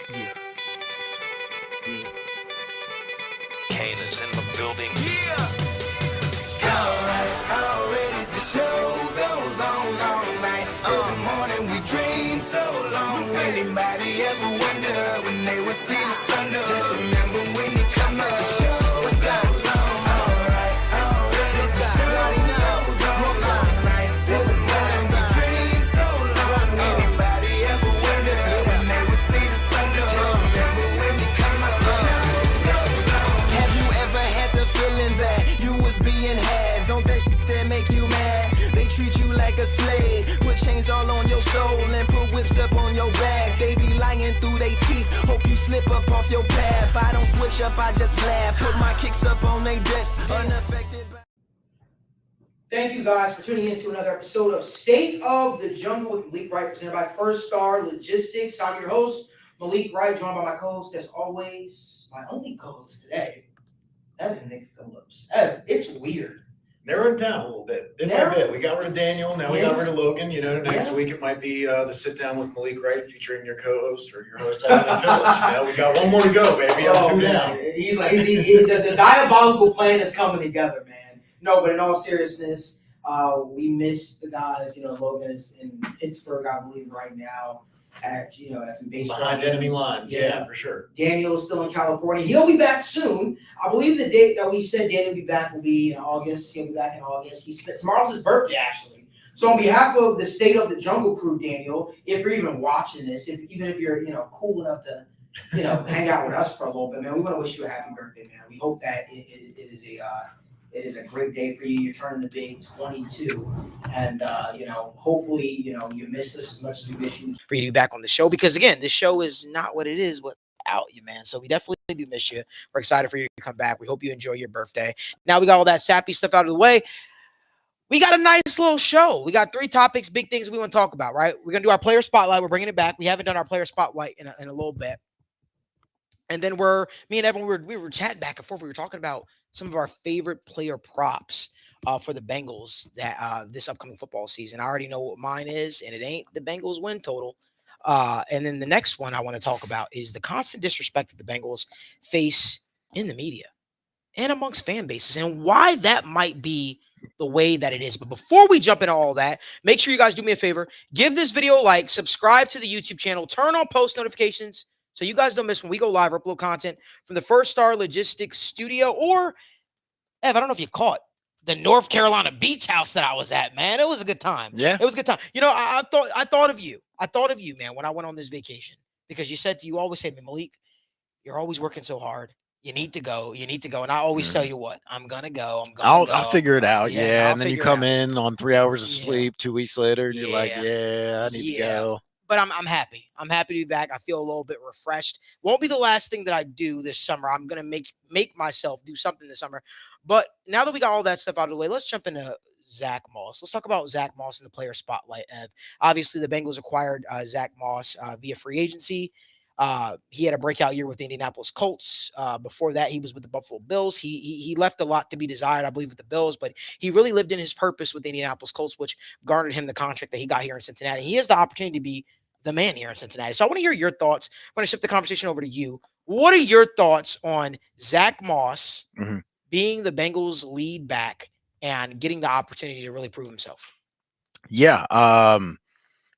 Yeah. Yeah. Kane is in the building. Yeah. Already the show goes on all night till the morning. We dream so long. Anybody ever wonder when they would see the sun? Just remember when you come up. The show goes on. Alright, already the show goes on all night till the morning. We dream so long. Anybody ever wonder when they would see the sun? Just remember when you come up. The show goes on. Have you ever had the feeling that you was being had? Don't that shit that make you mad? They treat you like a slave, put chains all on your soul and put whips up on your back. They be lying through they teeth, hope you slip up off your path. I don't switch up, I just laugh, put my kicks up on they desk, unaffected by... Thank you guys for tuning in to another episode of State of the Jungle with Malik Wright, presented by First Star Logistics. I'm your host, Malik Wright, joined by my co-host, as always, my only co-host today, Evan Nick Phillips. Evan, it's weird. Narrowed down a little bit, bit by bit. We got rid of Daniel, now we got rid of Logan. You know, next week it might be the sit down with Malik Wright featuring your co-host or your host, Evan Nick Phillips. You know, we got one more to go, baby. Oh, man. He's like, the diabolical plan is coming together, man. No, but in all seriousness, we miss the guys. You know, Logan is in Pittsburgh, I believe, right now at some baseball Behind games. enemy lines, yeah, for sure. Daniel is still in California. He'll be back soon. I believe the date that we said Daniel will be back will be in August. He'll be back in August. Tomorrow's his birthday, actually. So on behalf of the State of the Jungle crew, Daniel, if you're even watching this, even if you're cool enough to hang out with us for a little bit, man, we want to wish you a happy birthday, man. We hope that it is a great day for you. You're turning the big 22, and hopefully you miss us as much as we miss you. For you to be back on the show, because again, this show is not what it is without you, man. So we definitely do miss you. We're excited for you to come back. We hope you enjoy your birthday. Now we got all that sappy stuff out of the way. We got a nice little show. We got 3 topics, big things we want to talk about. Right? We're gonna do our player spotlight. We're bringing it back. We haven't done our player spotlight in a little bit. And then me and Evan, we were chatting back and forth. We were talking about some of our favorite player props for the Bengals that this upcoming football season. I already know what mine is, and it ain't the Bengals win total. And then the next one I want to talk about is the constant disrespect that the Bengals face in the media and amongst fan bases, and why that might be the way that it is. But before we jump into all that, make sure you guys do me a favor. Give this video a like, subscribe to the YouTube channel, turn on post notifications, so you guys don't miss when we go live or upload content from the First Star Logistics studio, or, Ev, I don't know if you caught the North Carolina beach house that I was at, man. It was a good time. Yeah. It was a good time. I thought of you. I thought of you, man, when I went on this vacation, because you always say to me, Malik, you're always working so hard. You need to go. And I always tell you what, I'm going to go. I'll figure it out. Yeah. And then you come in on 3 hours of sleep 2 weeks later, and you're like, I need to go. But I'm happy. I'm happy to be back. I feel a little bit refreshed. Won't be the last thing that I do this summer. I'm going to make myself do something this summer. But now that we got all that stuff out of the way, let's jump into Zach Moss. Let's talk about Zach Moss in the player spotlight, Ev. Obviously, the Bengals acquired Zach Moss via free agency. He had a breakout year with the Indianapolis Colts. Before that, he was with the Buffalo Bills. He left a lot to be desired, I believe, with the Bills, but he really lived in his purpose with the Indianapolis Colts, which garnered him the contract that he got here in Cincinnati. He has the opportunity to be the man here in Cincinnati. So I want to hear your thoughts. I'm going to shift the conversation over to you. What are your thoughts on Zach Moss being the Bengals' lead back and getting the opportunity to really prove himself? Yeah.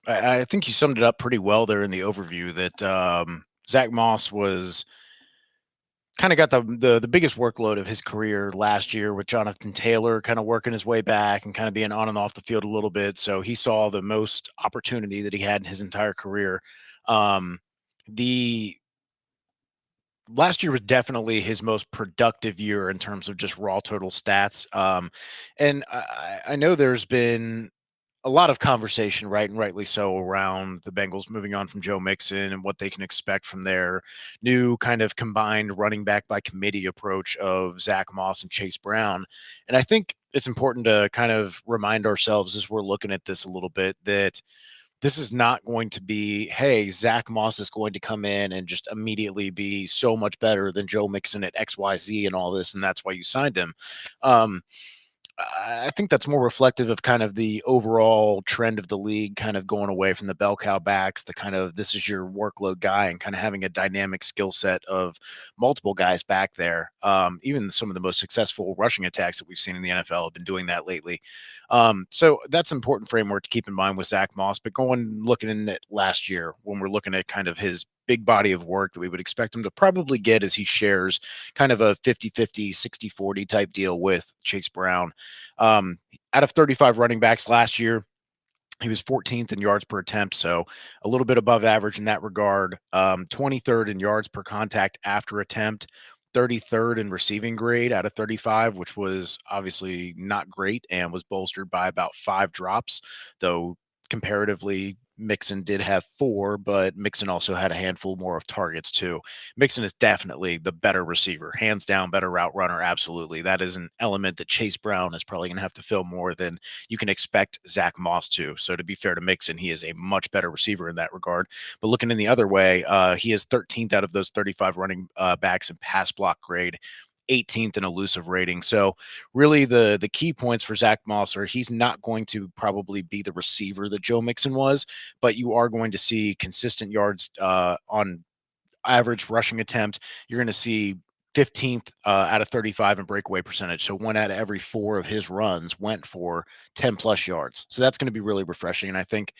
I think you summed it up pretty well there in the overview that Zach Moss was kind of got the biggest workload of his career last year with Jonathan Taylor kind of working his way back and kind of being on and off the field a little bit. So he saw the most opportunity that he had in his entire career. The last year was definitely his most productive year in terms of just raw total stats. And I know there's been a lot of conversation, right, and rightly so, around the Bengals moving on from Joe Mixon and what they can expect from their new kind of combined running back by committee approach of Zach Moss and Chase Brown. And I think it's important to kind of remind ourselves as we're looking at this a little bit that this is not going to be, hey, Zach Moss is going to come in and just immediately be so much better than Joe Mixon at XYZ and all this, and that's why you signed him. I think that's more reflective of kind of the overall trend of the league, kind of going away from the bell cow backs, the kind of this is your workload guy, and kind of having a dynamic skill set of multiple guys back there. Even some of the most successful rushing attacks that we've seen in the NFL have been doing that lately. So that's an important framework to keep in mind with Zach Moss. But looking at last year, when we're looking at kind of his big body of work that we would expect him to probably get as he shares kind of a 50-50, 60-40 type deal with Chase Brown. Out of 35 running backs last year, he was 14th in yards per attempt, so a little bit above average in that regard. 23rd in yards per contact after attempt, 33rd in receiving grade out of 35, which was obviously not great and was bolstered by about 5 drops, though comparatively Mixon did have 4, but Mixon also had a handful more of targets too. Mixon is definitely the better receiver, hands down, better route runner. Absolutely. That is an element that Chase Brown is probably going to have to fill more than you can expect Zach Moss to. So to be fair to Mixon, he is a much better receiver in that regard. But looking in the other way, he is 13th out of those 35 running backs in pass block grade, 18th in elusive rating. So really the key points for Zach Moss are he's not going to probably be the receiver that Joe Mixon was, but you are going to see consistent yards on average rushing attempt. You're going to see 15th out of 35 in breakaway percentage. So 1 out of every 4 of his runs went for 10 plus yards. So that's going to be really refreshing. And I think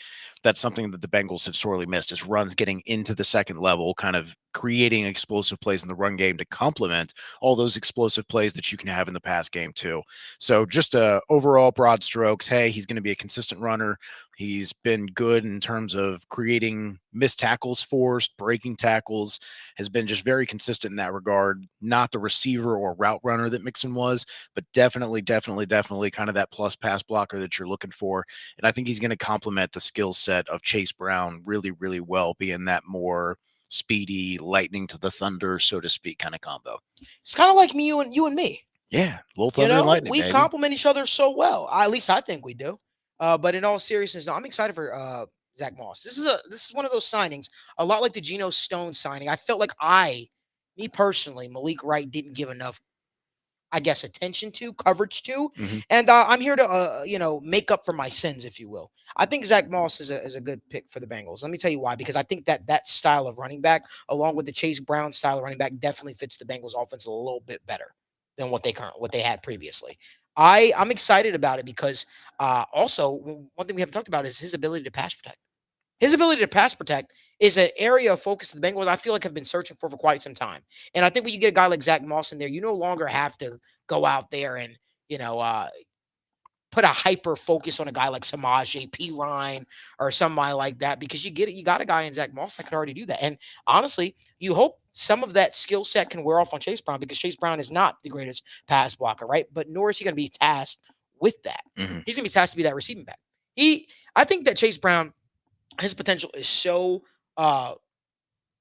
that's something that the Bengals have sorely missed is runs getting into the second level, kind of creating explosive plays in the run game to complement all those explosive plays that you can have in the pass game too. So just overall broad strokes, hey, he's going to be a consistent runner. He's been good in terms of creating missed tackles forced, breaking tackles, has been just very consistent in that regard. Not the receiver or route runner that Mixon was, but definitely kind of that plus pass blocker that you're looking for. And I think he's going to complement the skill set of Chase Brown really, really well, being that more speedy, lightning to the thunder, so to speak, kind of combo. It's kind of like you and me. Yeah, a little thunder and lightning, we baby. complement each other so well. At least I think we do. But in all seriousness, no, I'm excited for Zach Moss. This is one of those signings, a lot like the Geno Stone signing. I felt like me personally, Malik Wright didn't give enough, I guess, attention to, coverage to, and I'm here to make up for my sins, if you will. I think Zach Moss is a good pick for the Bengals. Let me tell you why. Because I think that style of running back, along with the Chase Brown style of running back, definitely fits the Bengals offense a little bit better than what they had previously. I'm excited about it because also one thing we haven't talked about is his ability to pass protect. His ability to pass protect is an area of focus the Bengals I feel like have been searching for quite some time. And I think when you get a guy like Zach Moss in there, you no longer have to go out there and put a hyper focus on a guy like Samaje Perine or somebody like that because you got a guy in Zach Moss that could already do that. And honestly, you hope some of that skill set can wear off on Chase Brown because Chase Brown is not the greatest pass blocker, right? But nor is he going to be tasked with that. He's going to be tasked to be that receiving back. I think that Chase Brown, his potential is so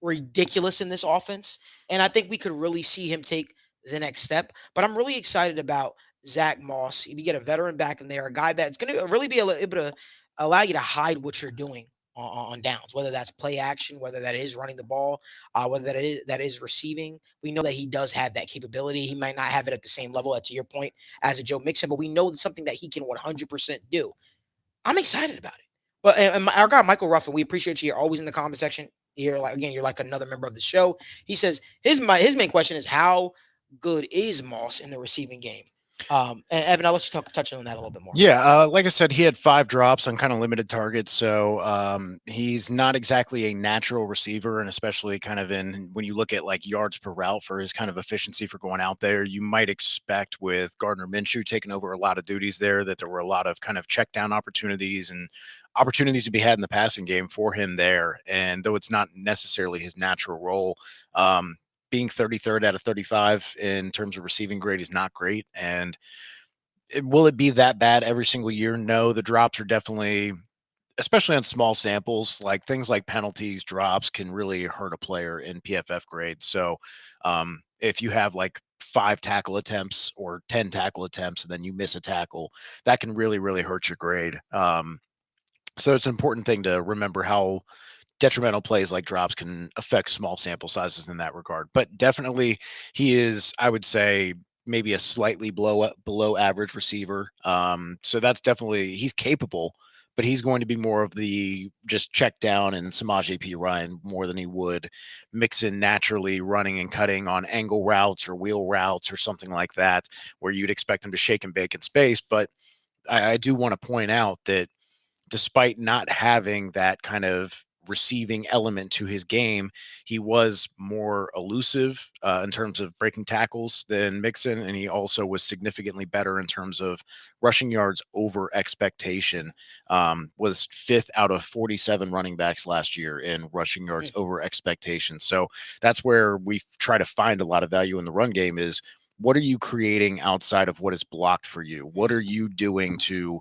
ridiculous in this offense, and I think we could really see him take the next step. But I'm really excited about Zach Moss. If you get a veteran back in there, a guy that's going to really be able to allow you to hide what you're doing on downs, whether that's play action, whether that is running the ball, whether that is receiving. We know that he does have that capability. He might not have it at the same level, to your point, as a Joe Mixon, but we know it's something that he can 100% do. I'm excited about it. But and our guy Michael Ruffin, we appreciate you. You're always in the comment section. You're like another member of the show. He says his main question is how good is Moss in the receiving game? And Evan, I'll let you touch on that a little bit more. Yeah, like I said, he had 5 drops on kind of limited targets, so he's not exactly a natural receiver, and especially kind of when you look at like yards per route for his kind of efficiency for going out there, you might expect with Gardner Minshew taking over a lot of duties there that there were a lot of kind of check down opportunities and opportunities to be had in the passing game for him there. And though it's not necessarily his natural role, being 33rd out of 35 in terms of receiving grade is not great. And will it be that bad every single year? No, the drops are definitely, especially on small samples, like things like penalties, drops can really hurt a player in PFF grades. So if you have like 5 tackle attempts or 10 tackle attempts and then you miss a tackle, that can really, really hurt your grade. So it's an important thing to remember how detrimental plays like drops can affect small sample sizes in that regard. But definitely he is, I would say, maybe a slightly below average receiver. So that's definitely, he's capable, but he's going to be more of the just check down and Samaje P. Ryan more than he would Mixon naturally running and cutting on angle routes or wheel routes or something like that, where you'd expect him to shake and bake in space. But I do want to point out that despite not having that kind of receiving element to his game, he was more elusive in terms of breaking tackles than Mixon, and he also was significantly better in terms of rushing yards over expectation. Was 5th out of 47 running backs last year in rushing yards over expectation. So that's where we try to find a lot of value in the run game is, what are you creating outside of what is blocked for you? What are you doing to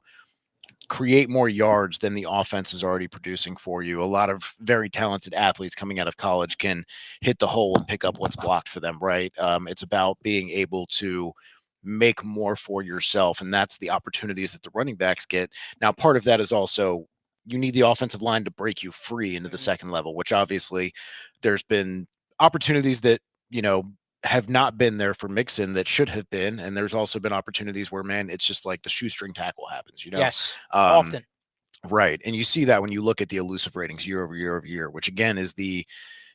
create more yards than the offense is already producing for you? A lot of very talented athletes coming out of college can hit the hole and pick up what's blocked for them, right? It's about being able to make more for yourself, and that's the opportunities that the running backs get. Now, part of that is also you need the offensive line to break you free into the second level, which obviously there's been opportunities that, have not been there for Mixon that should have been. And there's also been opportunities where, man, it's just like the shoestring tackle happens, Yes, often. Right. And you see that when you look at the elusive ratings year over year over year, which again is the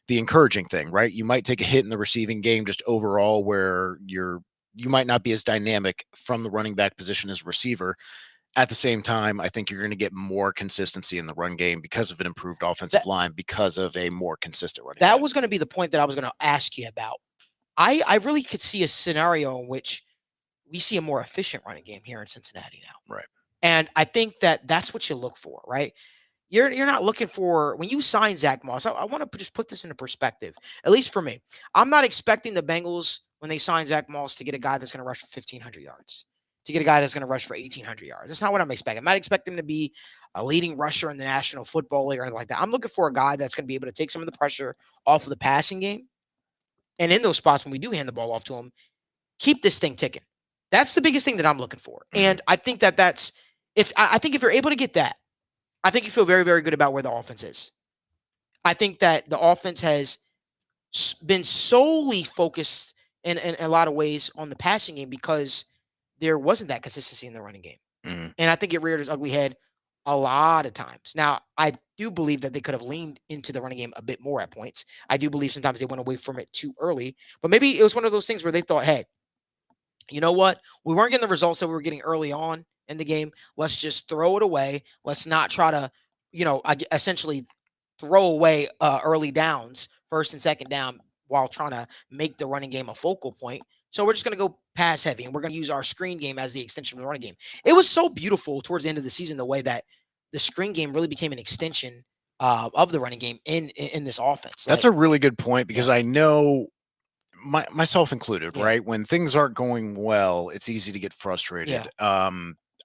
encouraging thing, right? You might take a hit in the receiving game just overall where you might not be as dynamic from the running back position as a receiver. At the same time, I think you're going to get more consistency in the run game because of an improved offensive line, because of a more consistent running That game. was going to be the point that I was going to ask you about. I really could see a scenario in which we see a more efficient running game here in Cincinnati now. Right. And I think that that's what you look for, right? You're not looking for, when you sign Zach Moss, I want to just put this into perspective, at least for me. I'm not expecting the Bengals, when they sign Zach Moss, to get a guy that's going to rush for 1,500 yards, to get a guy that's going to rush for 1,800 yards. That's not what I'm expecting. I'm not expecting him to be a leading rusher in the National Football League or anything like that. I'm looking for a guy that's going to be able to take some of the pressure off of the passing game. And in those spots, when we do hand the ball off to him, keep this thing ticking. That's the biggest thing that I'm looking for. And I think that's, I think if you're able to get that, I think you feel very, very good about where the offense is. I think that the offense has been solely focused in a lot of ways on the passing game because there wasn't that consistency in the running game. And I think it reared its ugly head a lot of times. Now, I do believe that they could have leaned into the running game a bit more at points. I do believe sometimes they went away from it too early, but maybe it was one of those things where they thought, hey, you know what? We weren't getting the results that we were getting early on in the game. Let's just throw it away. Let's not try to, essentially throw away early downs, first and second down, while trying to make the running game a focal point. So we're just going to go pass heavy, and we're going to use our screen game as the extension of the running game. It was so beautiful towards the end of the season, the way that the screen game really became an extension of the running game in this offense. That's a really good point, because I know myself included, right? When things aren't going well, it's easy to get frustrated.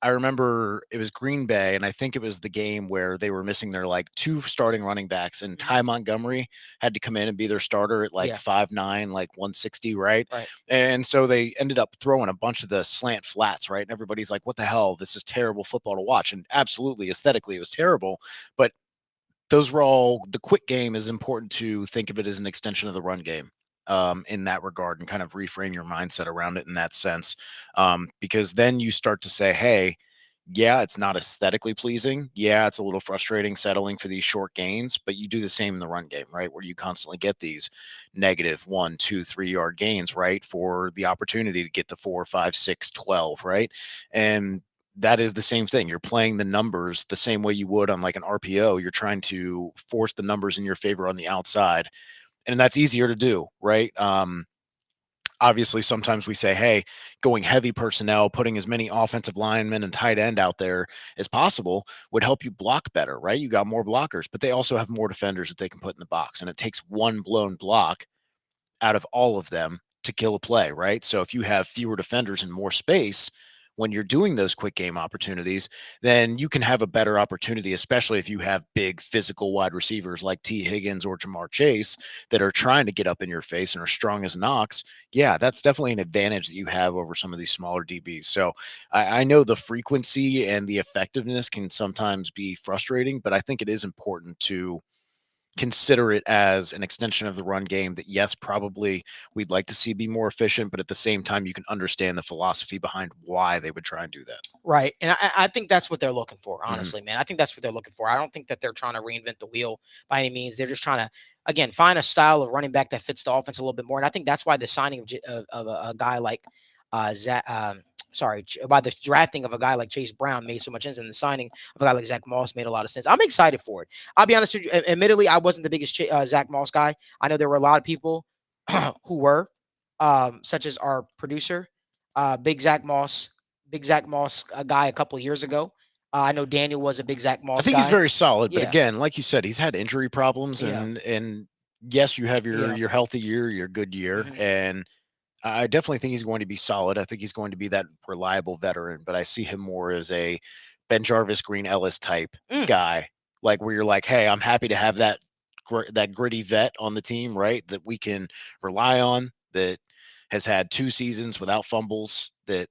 I remember it was Green Bay, and I think it was the game where they were missing their 2 starting running backs, and Ty Montgomery had to come in and be their starter at 5'9", 160, right? And so they ended up throwing a bunch of the slant flats, right? And everybody's like, what the hell? This is terrible football to watch. And absolutely, aesthetically, it was terrible. But those were all, the quick game is important to think of it as an extension of the run game. In that regard, and kind of reframe your mindset around it in that sense. Because then you start to say, hey, yeah, it's not aesthetically pleasing. Yeah, it's a little frustrating settling for these short gains, but you do the same in the run game, right? Where you constantly get these negative 1, 2, 3 yard gains, right? For the opportunity to get the 4, 5, 6, 12, right? And that is the same thing. You're playing the numbers the same way you would on an RPO. You're trying to force the numbers in your favor on the outside. And that's easier to do, right? Obviously, sometimes we say, hey, going heavy personnel, putting as many offensive linemen and tight end out there as possible would help you block better, right? You got more blockers, but they also have more defenders that they can put in the box. And it takes one blown block out of all of them to kill a play, right? So if you have fewer defenders and more space when you're doing those quick game opportunities, then you can have a better opportunity, especially if you have big physical wide receivers like T. Higgins or Jamar Chase that are trying to get up in your face and are strong as an ox. Yeah, that's definitely an advantage that you have over some of these smaller DBs. So I know the frequency and the effectiveness can sometimes be frustrating, but I think it is important to consider it as an extension of the run game that, yes, probably we'd like to see be more efficient, but at the same time, you can understand the philosophy behind why they would try and do that. Right. And I think that's what they're looking for, honestly, man. I think that's what they're looking for. I don't think that they're trying to reinvent the wheel by any means. They're just trying to, again, find a style of running back that fits the offense a little bit more. And I think that's why the signing of a guy like by the drafting of a guy like Chase Brown made so much sense, and the signing of a guy like Zach Moss made a lot of sense. I'm excited for it. I'll be honest with you. Admittedly, I wasn't the biggest Zach Moss guy. I know there were a lot of people who were, such as our producer, Big Zach Moss guy a couple of years ago. I know Daniel was a big Zach Moss I think guy. he's very solid, but Yeah. again, like you said, he's had injury problems, Yeah. and yes, you have Yeah. your healthy year, your good year, Mhm. and I definitely think he's going to be solid. I think he's going to be that reliable veteran, but I see him more as a Ben Jarvis, Green Ellis type guy, like where you're like, hey, I'm happy to have that gritty vet on the team, right? That we can rely on, that has had 2 seasons without fumbles, that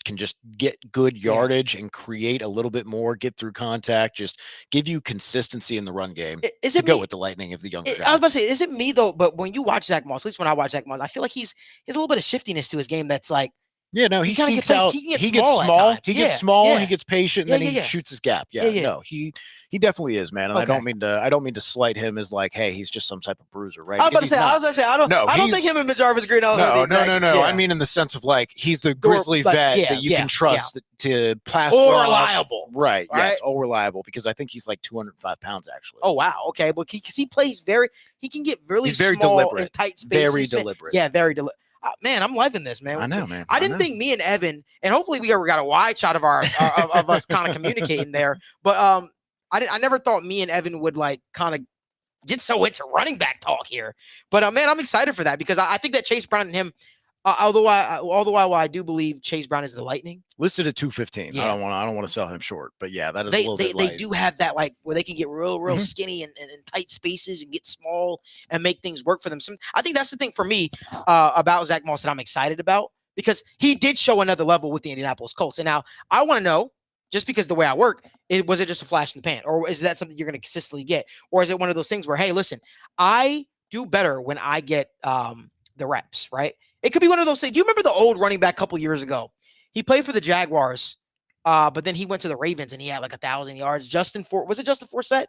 can just get good yardage and create a little bit more, get through contact, just give you consistency in the run game Is to it go me? with the lightning of the younger I was guy. about to say, is it me though? But when you watch Zach Moss, at least when I watch Zach Moss, I feel like he's a little bit of shiftiness to his game. That's like, Yeah, no, he he kinda seeks gets- out. he gets He gets small at small. times. He gets Yeah, small. yeah. He gets patient, and Yeah, then yeah, he yeah. shoots his gap. Yeah, Yeah. no, he definitely is, man. And I Okay. don't mean to slight him as like, hey, he's just some type of bruiser, right? I was about to Because say, he's not. No, I don't think he's- him and Jarvis Green Ellis are the exact. No. Yeah. I mean, in the sense of like, he's the grizzly like, vet yeah, that you yeah, can trust to pass Or block. reliable. Right. Right? Yes. All reliable, because I think he's like 205 pounds actually. Oh wow. Okay. But because he plays he can get really He's very small deliberate. and tight spaces. Very man. deliberate. Yeah, very deliberate. Man, I'm loving this, man. I know, man. I didn't think me and Evan, and hopefully we got a wide shot of of us kind of communicating there. But I never thought me and Evan would like kind of get so into running back talk here. But man, I'm excited for that because I think that Chase Brown and him, although I do believe Chase Brown is the lightning. listed at 215. Yeah. I don't want to sell him short, but yeah, that is a They little bit they light. do have that like where they can get real Mhm. skinny and tight spaces and get small and make things work for them. I think that's the thing for me about Zach Moss that I'm excited about because he did show another level with the Indianapolis Colts. And now I want to know, just because the way I work, was it just a flash in the pan, or is that something you're going to consistently get, or is it one of those things where, hey, listen, I do better when I get the reps, right? It could be one of those things. Do you remember the old running back a couple years ago? He played for the Jaguars. But then he went to the Ravens and he had like 1,000 yards. Was it Justin Forsett?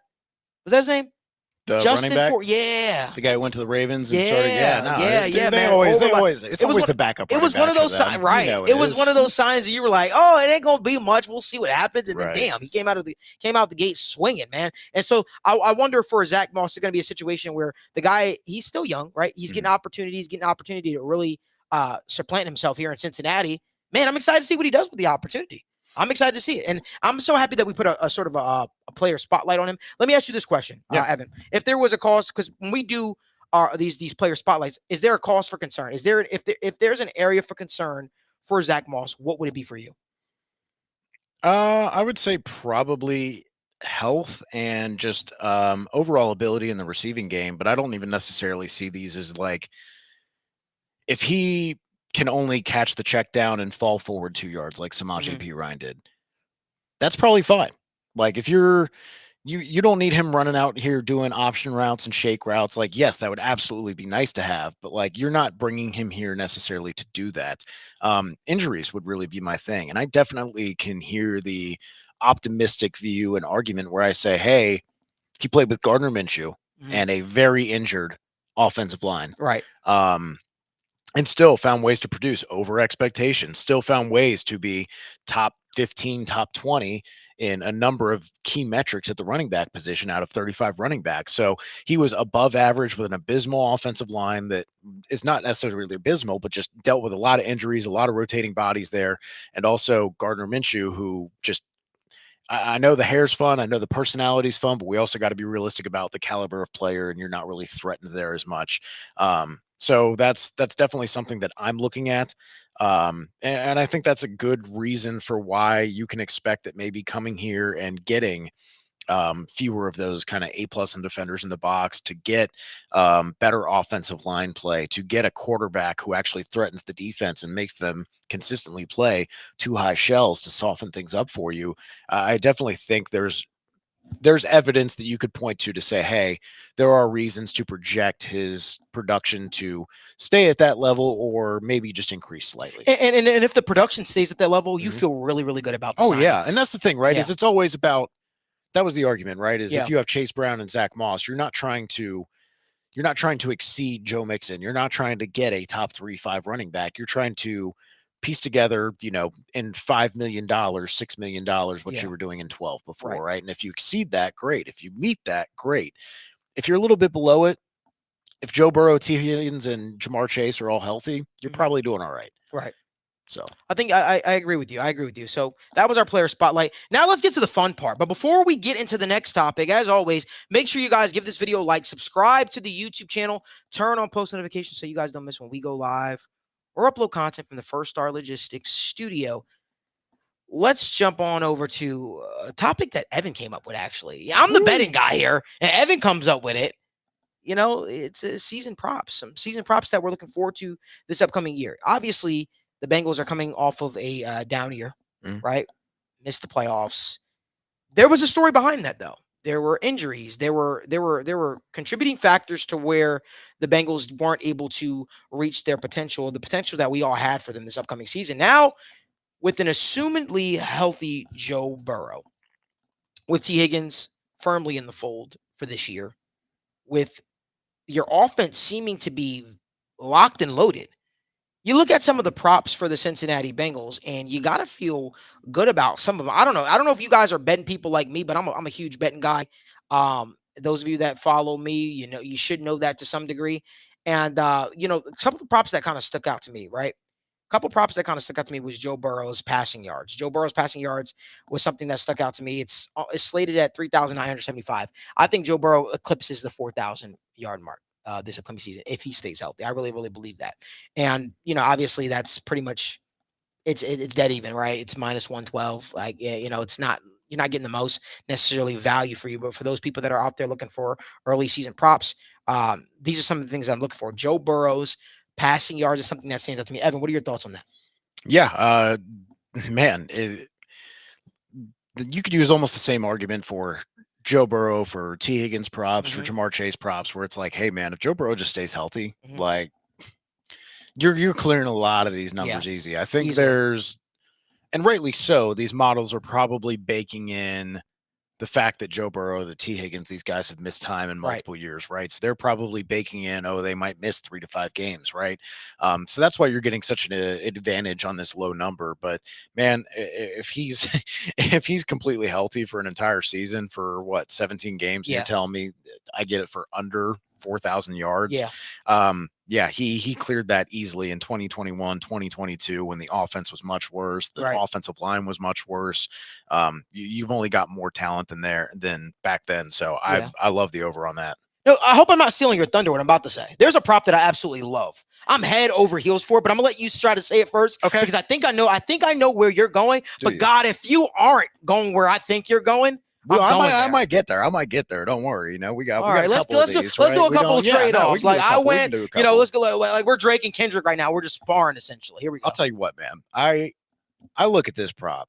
Was that his name? The Justin running back, yeah. the guy who went to the Ravens and Yeah, started. Yeah, no, yeah, dude, yeah, They man. always, It it's was always one- the backup. It was running one of back those for them. signs, right? You know It was one of those signs that you were like, oh, it ain't gonna be much. We'll see what happens. And Right. then damn, he came out the gate swinging, man. And so I wonder for Zach Moss, it's gonna be a situation where the guy, he's still young, right? He's getting opportunities, getting an opportunity to really supplant himself here in Cincinnati. Man, I'm excited to see what he does with the opportunity. I'm excited to see it. And I'm so happy that we put a sort of a player spotlight on him. Let me ask you this question, Yeah. Evan. If there was a cause, because when we do these player spotlights, is there a cause for concern? Is there if there's an area for concern for Zach Moss, what would it be for you? I would say probably health and just overall ability in the receiving game, but I don't even necessarily see these as like if he can only catch the check down and fall forward 2 yards like Samaje P. Ryan did. That's probably fine. Like if you don't need him running out here doing option routes and shake routes. Like, yes, that would absolutely be nice to have, but like you're not bringing him here necessarily to do that. Injuries would really be my thing. And I definitely can hear the optimistic view and argument where I say, hey, he played with Gardner Minshew and a very injured offensive line. Right. And still found ways to produce over expectations, still found ways to be top 15, top 20 in a number of key metrics at the running back position out of 35 running backs. So he was above average with an abysmal offensive line that is not necessarily abysmal, but just dealt with a lot of injuries, a lot of rotating bodies there. And also Gardner Minshew, who just, I know the hair's fun. I know the personality's fun, but we also got to be realistic about the caliber of player, and you're not really threatened there as much. So that's definitely something that I'm looking at. And I think that's a good reason for why you can expect that maybe coming here and getting fewer of those kind of A+ and defenders in the box, to get better offensive line play, to get a quarterback who actually threatens the defense and makes them consistently play 2 high shells to soften things up for you. I definitely think there's there's evidence that you could point to say, hey, there are reasons to project his production to stay at that level or maybe just increase slightly. And if the production stays at that level, you Mhm. feel really, really good about the Oh signing. yeah, and that's the thing, right? Yeah. Is it's always about, that was the argument, right? Is Yeah. if you have Chase Brown and Zach Moss, you're not trying to exceed Joe Mixon. You're not trying to get a top 3-5 running back. You're trying to piece together, in $5 million, $6 million, what Yeah. you were doing in 12 before, Right. right? And if you exceed that, great. If you meet that, great. If you're a little bit below it, if Joe Burrow, T. Higgins, and Jamar Chase are all healthy, you're Mhm. probably doing all right. Right. So I think I agree with you. I agree with you. So that was our player spotlight. Now let's get to the fun part. But before we get into the next topic, as always, make sure you guys give this video a like, subscribe to the YouTube channel, turn on post notifications so you guys don't miss when we go live or upload content from the First Star Logistics studio. Let's jump on over to a topic that Evan came up with, actually. Yeah, I'm the betting guy here, and Evan comes up with it. It's a season props, some season props that we're looking forward to this upcoming year. Obviously, the Bengals are coming off of a down year, right? Missed the playoffs. There was a story behind that, though. There were injuries. There were contributing factors to where the Bengals weren't able to reach their potential, the potential that we all had for them this upcoming season. Now, with an assumedly healthy Joe Burrow, with T. Higgins firmly in the fold for this year, with your offense seeming to be locked and loaded, you look at some of the props for the Cincinnati Bengals, and you got to feel good about some of them. I don't know if you guys are betting people like me, but I'm a huge betting guy. Those of you that follow me, you should know that to some degree. And some of the props that kind of stuck out to me, right? Couple props that kind of stuck out to me was Joe Burrow's passing yards. Joe Burrow's passing yards was something that stuck out to me. It's slated at 3,975. I think Joe Burrow eclipses the 4,000 yard mark this upcoming season if he stays healthy. I really, really believe that. And obviously that's pretty much it's dead even, right? It's minus 112. Like, it's not, you're not getting the most necessarily value for you, but for those people that are out there looking for early season props, these are some of the things that I'm looking for. Joe Burrow's passing yards is something that stands out to me. Evan, what are your thoughts on that? yeah, man, you could use almost the same argument for Joe Burrow, for T. Higgins props, for Jamar Chase props, where it's like, hey man, if Joe Burrow just stays healthy, like you're clearing a lot of these numbers easy. I think and rightly so, these models are probably baking in the fact that Joe Burrow, the T. Higgins, these guys have missed time in multiple years, right? So they're probably baking in, they might miss 3 to 5 games, right? So that's why you're getting such an advantage on this low number. But man, if he's if he's completely healthy for an entire season for 17 games, you're telling me I get it for under 4,000 yards. He cleared that easily in 2021, 2022 when the offense was much worse. The offensive line was much worse. You've only got more talent than back then. So I love the over on that. No, I hope I'm not stealing your thunder. What I'm about to say. There's a prop that I absolutely love. I'm head over heels for it, but I'm gonna let you try to say it first, okay? Because I think I know where you're going. God, if you aren't going where I think you're going. Well, I might get there. Don't worry. We got a couple of these. Let's do a couple of trade-offs. I went, let's go like we're Drake and Kendrick right now. We're just sparring essentially. Here we go. I'll tell you what, man. I look at this prop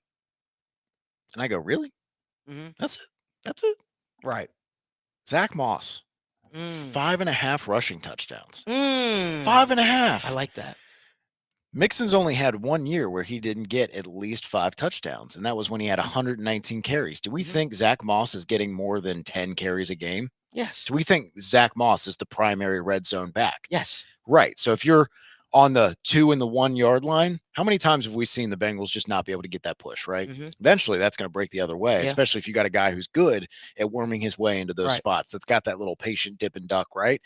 and I go, really? That's it. Right. Zach Moss, 5.5 rushing touchdowns. 5.5. I like that. Mixon's only had 1 year where he didn't get at least 5 touchdowns, and that was when he had 119 carries. Do we think Zach Moss is getting more than 10 carries a game? Yes. Do we think Zach Moss is the primary red zone back? Yes. Right. So if you're on the 2 and the 1 yard line, how many times have we seen the Bengals just not be able to get that push, right? Eventually, that's going to break the other way, especially if you got a guy who's good at worming his way into those spots. That's got that little patient dip and duck, right?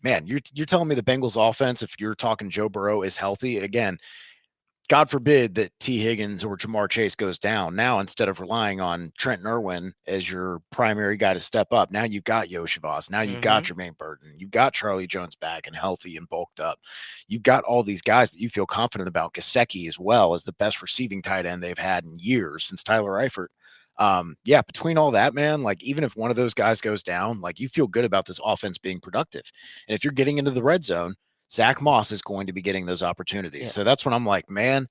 Man, you're telling me the Bengals offense, if you're talking Joe Burrow is healthy, again, God forbid that T. Higgins or Jamar Chase goes down. Now, instead of relying on Trent Irwin as your primary guy to step up, now you've got Yoshivas. Now you've got Jermaine Burton. You've got Charlie Jones back and healthy and bulked up. You've got all these guys that you feel confident about. Gesicki as well as the best receiving tight end they've had in years since Tyler Eifert. Between all that, man, like even if one of those guys goes down, like you feel good about this offense being productive. And if you're getting into the red zone, Zach Moss is going to be getting those opportunities. So that's when I'm like, man,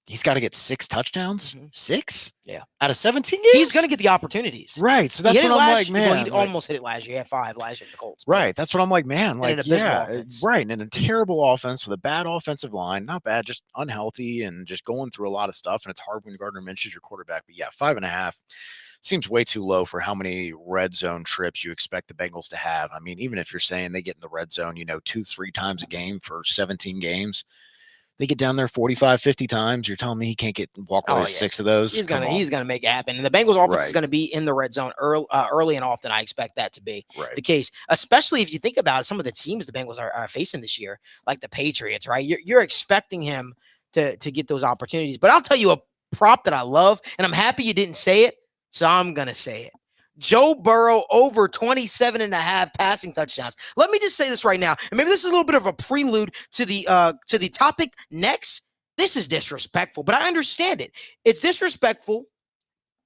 He's got to get 6 touchdowns. 6? Yeah. Out of 17 games? He's going to get the opportunities. Right. So He that's hit what it I'm last like, year. Well, man. he like- almost hit it last year. He had 5 last year at the Colts. Right. That's what I'm like, man. Like, an abysmal yeah. offense. Right. And a terrible offense with a bad offensive line. Not bad, just unhealthy and just going through a lot of stuff. And it's hard when Gardner Minshew's your quarterback. But yeah, 5.5 seems way too low for how many red zone trips you expect the Bengals to have. I mean, even if you're saying they get in the red zone, 2-3 times a game for 17 games. They get down there 45, 50 times. You're telling me he can't walk away with 6 of those? He's Come on. gonna make it happen. And the Bengals offense is Right. gonna be in the red zone early and often. I expect that to be Right. the case, especially if you think about some of the teams the Bengals are facing this year, like the Patriots, right? You're expecting him to get those opportunities. But I'll tell you a prop that I love, and I'm happy you didn't say it, so I'm gonna say it. Joe Burrow over 27.5 passing touchdowns. Let me just say this right now, and maybe this is a little bit of a prelude to the topic next. This is disrespectful, but I understand it. It's disrespectful,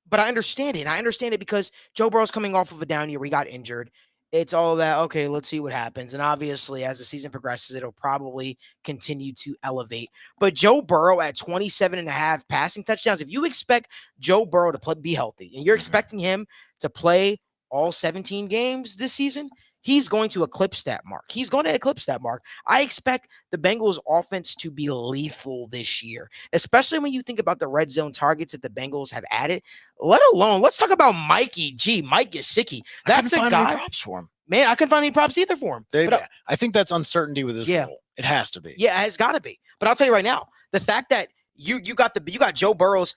but I understand it. And I understand it because Joe Burrow's coming off of a down year. We got injured. It's all that, okay, let's see what happens. And obviously, as the season progresses, it'll probably continue to elevate. But Joe Burrow at 27.5 passing touchdowns, if you expect Joe Burrow to be healthy and you're expecting him to play all 17 games this season, he's going to eclipse that mark. He's going to eclipse that mark. I expect the Bengals offense to be lethal this year, especially when you think about the red zone targets that the Bengals have added, let alone, let's talk about Mike Gesicki. That's a guy. Props for him. Man, I couldn't find any props either for him. I think that's uncertainty with his role. It has to be. Yeah, it's got to be. But I'll tell you right now, the fact that you got Joe Burrow's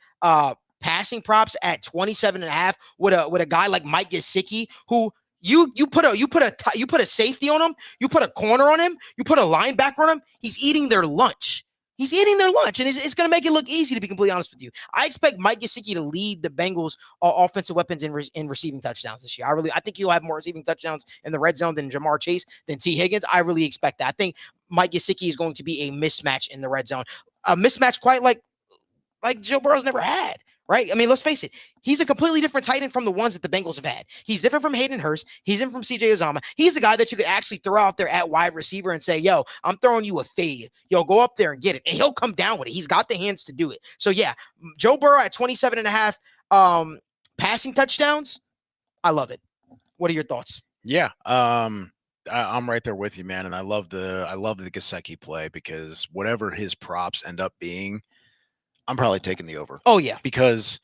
passing props at 27.5 with a guy like Mike Gesicki, who you put a safety on him, you put a corner on him, you put a linebacker on him, he's eating their lunch. He's eating their lunch, and it's going to make it look easy, to be completely honest with you. I expect Mike Gesicki to lead the Bengals' offensive weapons in receiving touchdowns this year. I think he'll have more receiving touchdowns in the red zone than Jamar Chase, than T. Higgins. I really expect that. I think Mike Gesicki is going to be a mismatch in the red zone, a mismatch quite like Joe Burrow's never had. Right? I mean, let's face it. He's a completely different tight end from the ones that the Bengals have had. He's different from Hayden Hurst. He's different from C.J. Uzomah. He's the guy that you could actually throw out there at wide receiver and say, yo, I'm throwing you a fade. Yo, go up there and get it. And he'll come down with it. He's got the hands to do it. So, yeah, Joe Burrow at 27.5 passing touchdowns. I love it. What are your thoughts? Yeah. I'm right there with you, man. And I love the Gesicki play, because whatever his props end up being, I'm probably taking the over. Oh, yeah. Because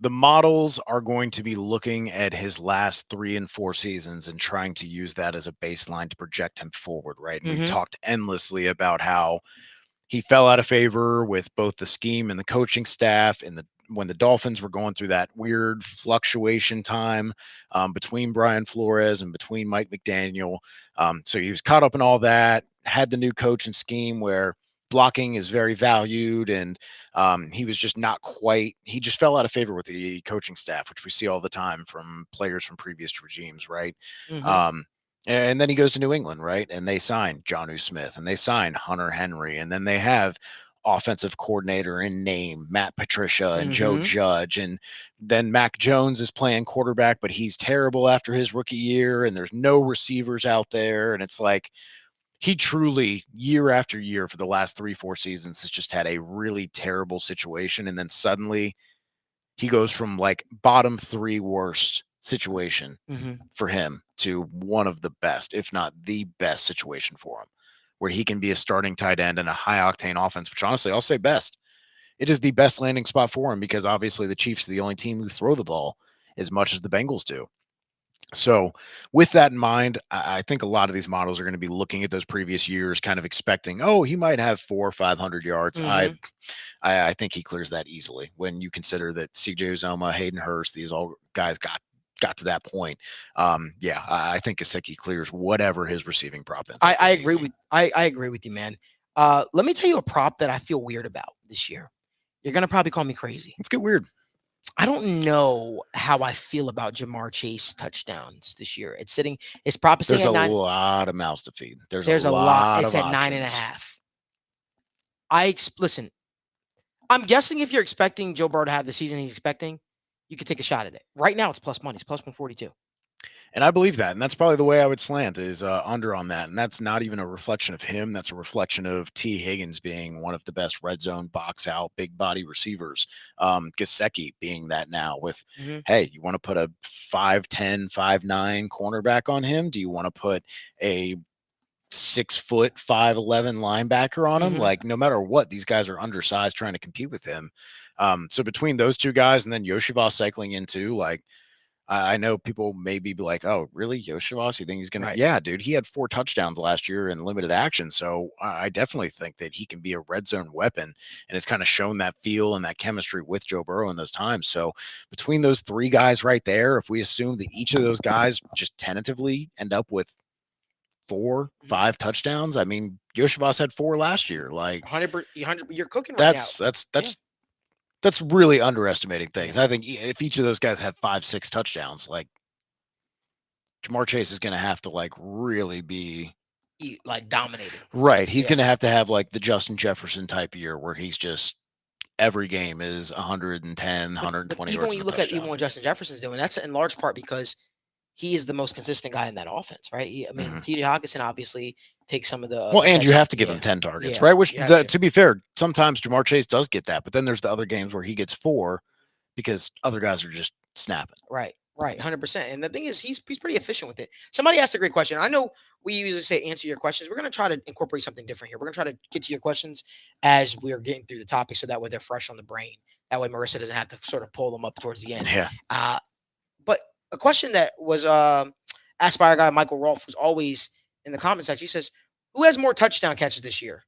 the models are going to be looking at his last 3 and 4 seasons and trying to use that as a baseline to project him forward, right? And we've talked endlessly about how he fell out of favor with both the scheme and the coaching staff, and when the Dolphins were going through that weird fluctuation time between Brian Flores and between Mike McDaniel. So he was caught up in all that, had the new coach and scheme where blocking is very valued, and he was just not quite, he just fell out of favor with the coaching staff, which we see all the time from players from previous regimes, right? And then he goes to New England, right? And they sign Jonnu Smith, and they sign Hunter Henry, and then they have offensive coordinator in name, Matt Patricia and Joe Judge. And then Mac Jones is playing quarterback, but he's terrible after his rookie year, and there's no receivers out there. And it's like, he truly, year after year for the last 3-4 seasons, has just had a really terrible situation. And then suddenly he goes from like bottom 3 worst situation for him to one of the best, if not the best situation for him, where he can be a starting tight end in a high octane offense, which honestly, I'll say best. It is the best landing spot for him, because obviously the Chiefs are the only team who throw the ball as much as the Bengals do. So with that in mind, I think a lot of these models are going to be looking at those previous years, kind of expecting, oh, he might have 400 or 500 yards. I think he clears that easily when you consider that C.J. Uzomah, Hayden Hurst, these all guys got to that point. I think Gesicki clears whatever his receiving prop is. I agree with you, man. Let me tell you a prop that I feel weird about this year. You're gonna probably call me crazy. Let's get weird. I don't know how I feel about Jamar Chase touchdowns this year. It's probably There's at a 9. lot of mouths to feed. There's a lot. It's of at options. 9.5. Listen, I'm guessing if you're expecting Joe Burrow to have the season he's expecting, you could take a shot at it. Right now, it's plus money. It's plus 142. And I believe that. And that's probably the way I would slant is under on that. And that's not even a reflection of him. That's a reflection of T. Higgins being one of the best red zone box out, big body receivers. Gesicki being that now with, hey, you want to put a 5'10", 5'9" cornerback on him? Do you want to put a 6 foot 5'11" linebacker on him? Like, no matter what, these guys are undersized trying to compete with him. So between those two guys and then Yoshivas cycling in too, like, I know people maybe be like, oh, really? Yoshivas? You think he's going to? Yeah, dude. He had 4 touchdowns last year in limited action. So I definitely think that he can be a red zone weapon. And it's kind of shown that feel and that chemistry with Joe Burrow in those times. So between those 3 guys right there, if we assume that each of those guys just tentatively end up with 4, 5 touchdowns, I mean, Yoshivas had 4 last year. Like 100, you're cooking right now. That's really underestimating things. I think if each of those guys have 5, 6 touchdowns, like Jamar Chase is going to have to like really be like dominating. Right. He's going to have like the Justin Jefferson type year where he's just every game is 110, 120. Even when you look at even what Justin Jefferson's doing, that's in large part because he is the most consistent guy in that offense, right? I mean, T.J. Hockenson obviously takes some of the and you have to give him 10 targets, right? Which, to be fair, sometimes Jamar Chase does get that, but then there's the other games where he gets 4 because other guys are just snapping. Right, 100%. And the thing is, he's pretty efficient with it. Somebody asked a great question. I know we usually say answer your questions. We're going to try to incorporate something different here. We're going to try to get to your questions as we're getting through the topic, so that way they're fresh on the brain. That way Marissa doesn't have to sort of pull them up towards the end. Yeah. But a question that was asked by our guy Michael Rolfe, who's always in the comment section. He says, who has more touchdown catches this year,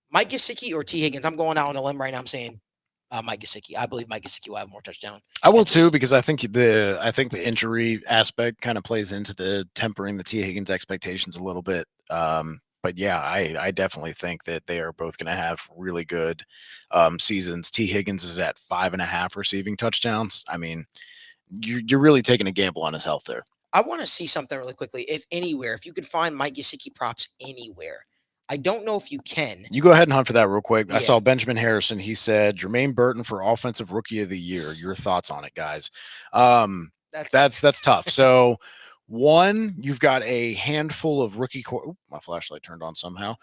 Mike Gesicki or T. Higgins? I'm going out on a limb right now. I'm saying Mike Gesicki. I believe Mike Gesicki will have more touchdown. I will too, because I think the injury aspect kind of plays into the tempering the T. Higgins expectations a little bit. But yeah, I definitely think that they are both going to have really good seasons. T. Higgins is at 5.5 receiving touchdowns. I mean, you're really taking a gamble on his health there. I want to see something really quickly. If you could find Mike Gesicki props anywhere. I don't know if you can. You go ahead and hunt for that real quick. Yeah. I saw Benjamin Harrison. He said Jermaine Burton for Offensive Rookie of the Year. Your thoughts on it, guys? That's tough. So, one, you've got a handful of rookie. My flashlight turned on somehow.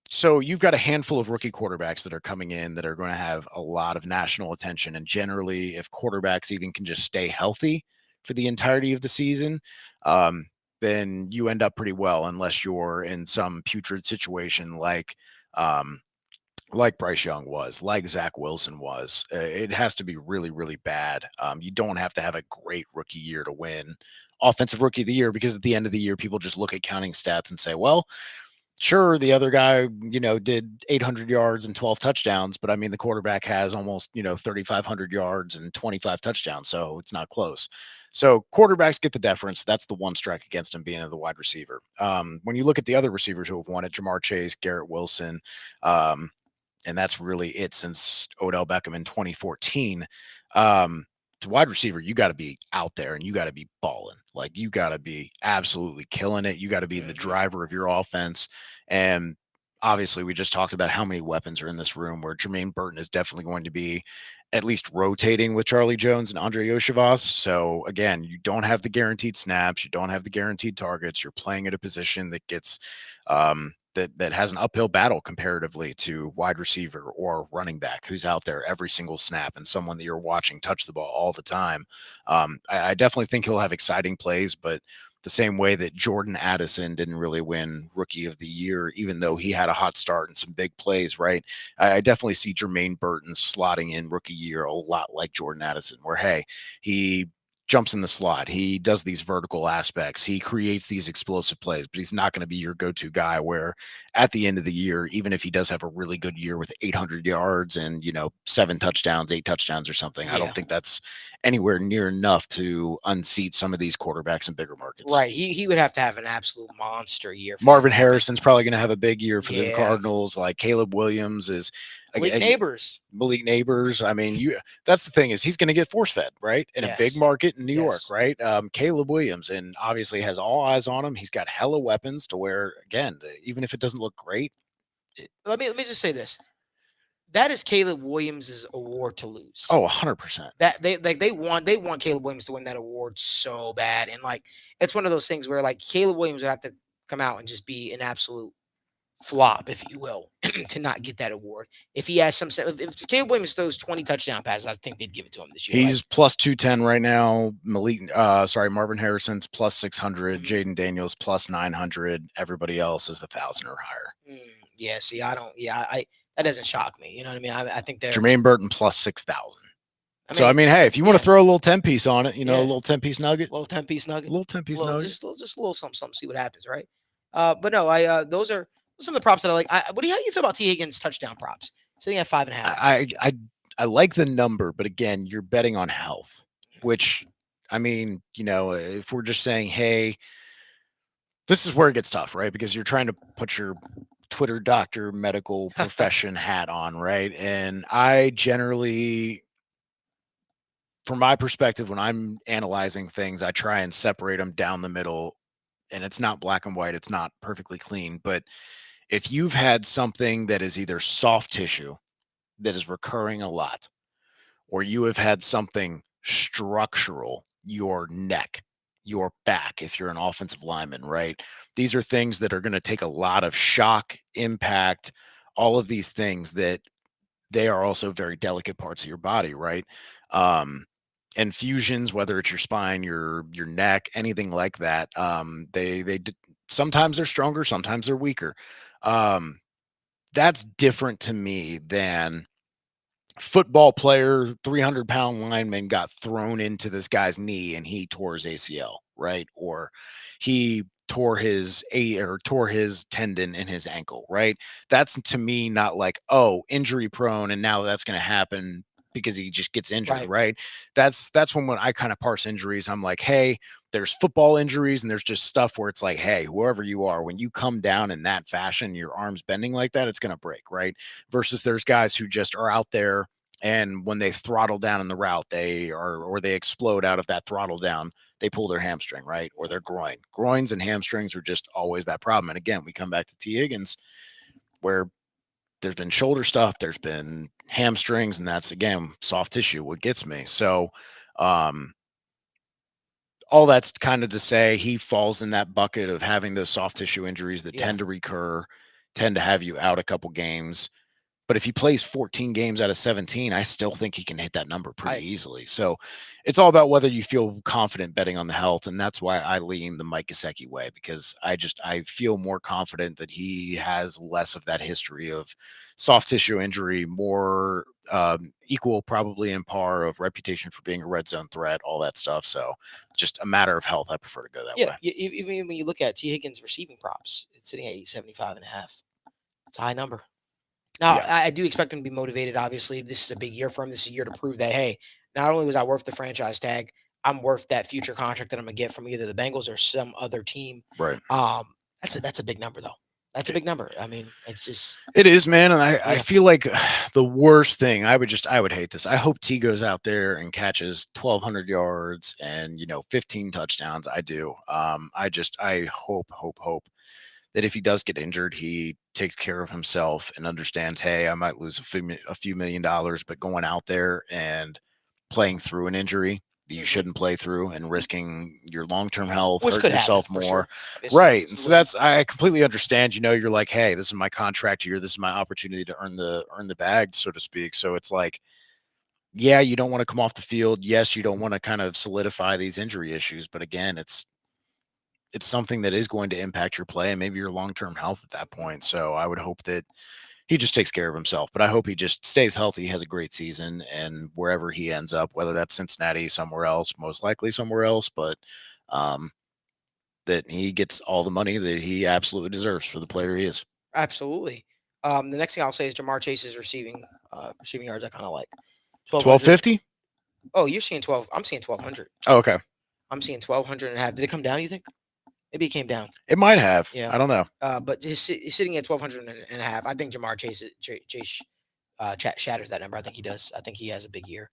So you've got a handful of rookie quarterbacks that are coming in that are going to have a lot of national attention. And generally, if quarterbacks even can just stay healthy for the entirety of the season, then you end up pretty well, unless you're in some putrid situation like Bryce Young was, like Zach Wilson was. It has to be really, really bad. You don't have to have a great rookie year to win Offensive Rookie of the Year, because at the end of the year, people just look at counting stats and say, well, sure, the other guy, did 800 yards and 12 touchdowns, but I mean, the quarterback has almost, 3,500 yards and 25 touchdowns, so it's not close. So quarterbacks get the deference. That's the one strike against him, being the wide receiver. When you look at the other receivers who have won it, Jamar Chase, Garrett Wilson, and that's really it since Odell Beckham in 2014. To wide receiver, you got to be out there and you got to be balling. Like, you got to be absolutely killing it. You got to be the driver of your offense. And obviously, we just talked about how many weapons are in this room, where Jermaine Burton is definitely going to be at least rotating with Charlie Jones and Andre Yoshivas. So again, you don't have the guaranteed snaps. You don't have the guaranteed targets. You're playing at a position that gets that has an uphill battle comparatively to wide receiver or running back, who's out there every single snap and someone that you're watching touch the ball all the time. I definitely think he'll have exciting plays, but the same way that Jordan Addison didn't really win Rookie of the Year, even though he had a hot start and some big plays, right? I definitely see Jermaine Burton slotting in Rookie Year a lot like Jordan Addison, where, hey, he jumps in the slot. He does these vertical aspects. He creates these explosive plays, but he's not going to be your go-to guy, where at the end of the year, even if he does have a really good year with 800 yards and, 7 touchdowns, 8 touchdowns or something, I don't think that's anywhere near enough to unseat some of these quarterbacks in bigger markets. Right. He would have to have an absolute monster year. Marvin Harrison's probably going to have a big year for the Cardinals. Like, Caleb Williams is Malik Neighbors. I mean, that's the thing, is he's going to get force fed, right? In a big market in New York, right? Caleb Williams, and obviously has all eyes on him. He's got hella weapons to where, again, even if it doesn't look great. Let me just say this. that is Caleb Williams' award to lose. Oh, 100%. That they want Caleb Williams to win that award so bad, and like it's one of those things where like Caleb Williams would have to come out and just be an absolute flop, if you will, to not get that award. If he has if Caleb Williams throws 20 touchdown passes, I think they'd give it to him this year. He's plus 210 right now. Marvin Harrison's plus 600. Jaden Daniels plus 900. Everybody else is 1,000 or higher. Yeah. See, I don't. Yeah, that doesn't shock me. You know what I mean? I think they're Jermaine Burton plus 6,000. So I mean, hey, if you want to throw a little 10-piece on it, a little 10-piece nugget, little 10-piece nugget, nugget, just a little something, see what happens, right? But no, those are some of the props that I like. How do you feel about T. Higgins touchdown props? Sitting at 5.5. I like the number, but again, you're betting on health, which I mean, if we're just saying, hey, this is where it gets tough, right? Because you're trying to put your Twitter doctor medical profession hat on, right? And I generally, from my perspective, when I'm analyzing things, I try and separate them down the middle, and it's not black and white. It's not perfectly clean, but if you've had something that is either soft tissue that is recurring a lot, or you have had something structural, your neck, your back, if you're an offensive lineman, right? These are things that are going to take a lot of shock, impact, all of these things that they are also very delicate parts of your body, right? And fusions, whether it's your spine, your neck, anything like that, they sometimes they're stronger, sometimes they're weaker. That's different to me than football player, 300-pound lineman got thrown into this guy's knee and he tore his ACL, right? Or he tore his tendon in his ankle, right? That's to me not like, oh, injury prone, and now that's going to happen because he just gets injured, right? That's when I kind of parse injuries. I'm like, hey, there's football injuries and there's just stuff where it's like, hey, whoever you are, when you come down in that fashion, your arm's bending like that, it's going to break, right? Versus there's guys who just are out there, and when they throttle down in the route, they explode out of that throttle down, they pull their hamstring, right? Or their groin. Groins and hamstrings are just always that problem. And again, we come back to T. Higgins, where there's been shoulder stuff, there's been hamstrings, and that's, again, soft tissue, what gets me. So all that's kind of to say he falls in that bucket of having those soft tissue injuries that tend to recur, tend to have you out a couple games. But if he plays 14 games out of 17, I still think he can hit that number pretty easily. So it's all about whether you feel confident betting on the health. And that's why I lean the Mike Gesicki way, because I feel more confident that he has less of that history of soft tissue injury, more equal probably in par of reputation for being a red zone threat, all that stuff. So just a matter of health. I prefer to go that way. Yeah. Even when you look at T. Higgins receiving props, it's sitting at 875.5. It's a high number. Now, I do expect him to be motivated. Obviously, this is a big year for him. This is a year to prove that, hey, not only was I worth the franchise tag, I'm worth that future contract that I'm going to get from either the Bengals or some other team. Right. That's a big number, though. That's a big number. I mean, it is, man. And I feel like the worst thing, I would hate this. I hope T goes out there and catches 1,200 yards and, 15 touchdowns. I do. I hope that if he does get injured, he takes care of himself and understands, hey, I might lose a few $million, but going out there and playing through an injury that you shouldn't play through and risking your long-term health, hurting yourself more. Sure. Right. And so I completely understand, you're like, hey, this is my contract year. This is my opportunity to earn the bag, so to speak. So it's like, yeah, you don't want to come off the field. Yes, you don't want to kind of solidify these injury issues, but again, it's something that is going to impact your play and maybe your long-term health at that point. So I would hope that he just takes care of himself, but I hope he just stays healthy, has a great season, and wherever he ends up, whether that's Cincinnati, somewhere else, most likely somewhere else, but that he gets all the money that he absolutely deserves for the player he is. Absolutely. The next thing I'll say is Jamar Chase's receiving yards I kind of like. 1,250? Oh, you're seeing 12. I'm seeing 1,200. Oh, okay. I'm seeing 1,200.5. Did it come down, you think? Maybe it came down. It might have. Yeah. I don't know. But he's sitting at 1,200.5. I think Jamar Chase shatters that number. I think he does. I think he has a big year.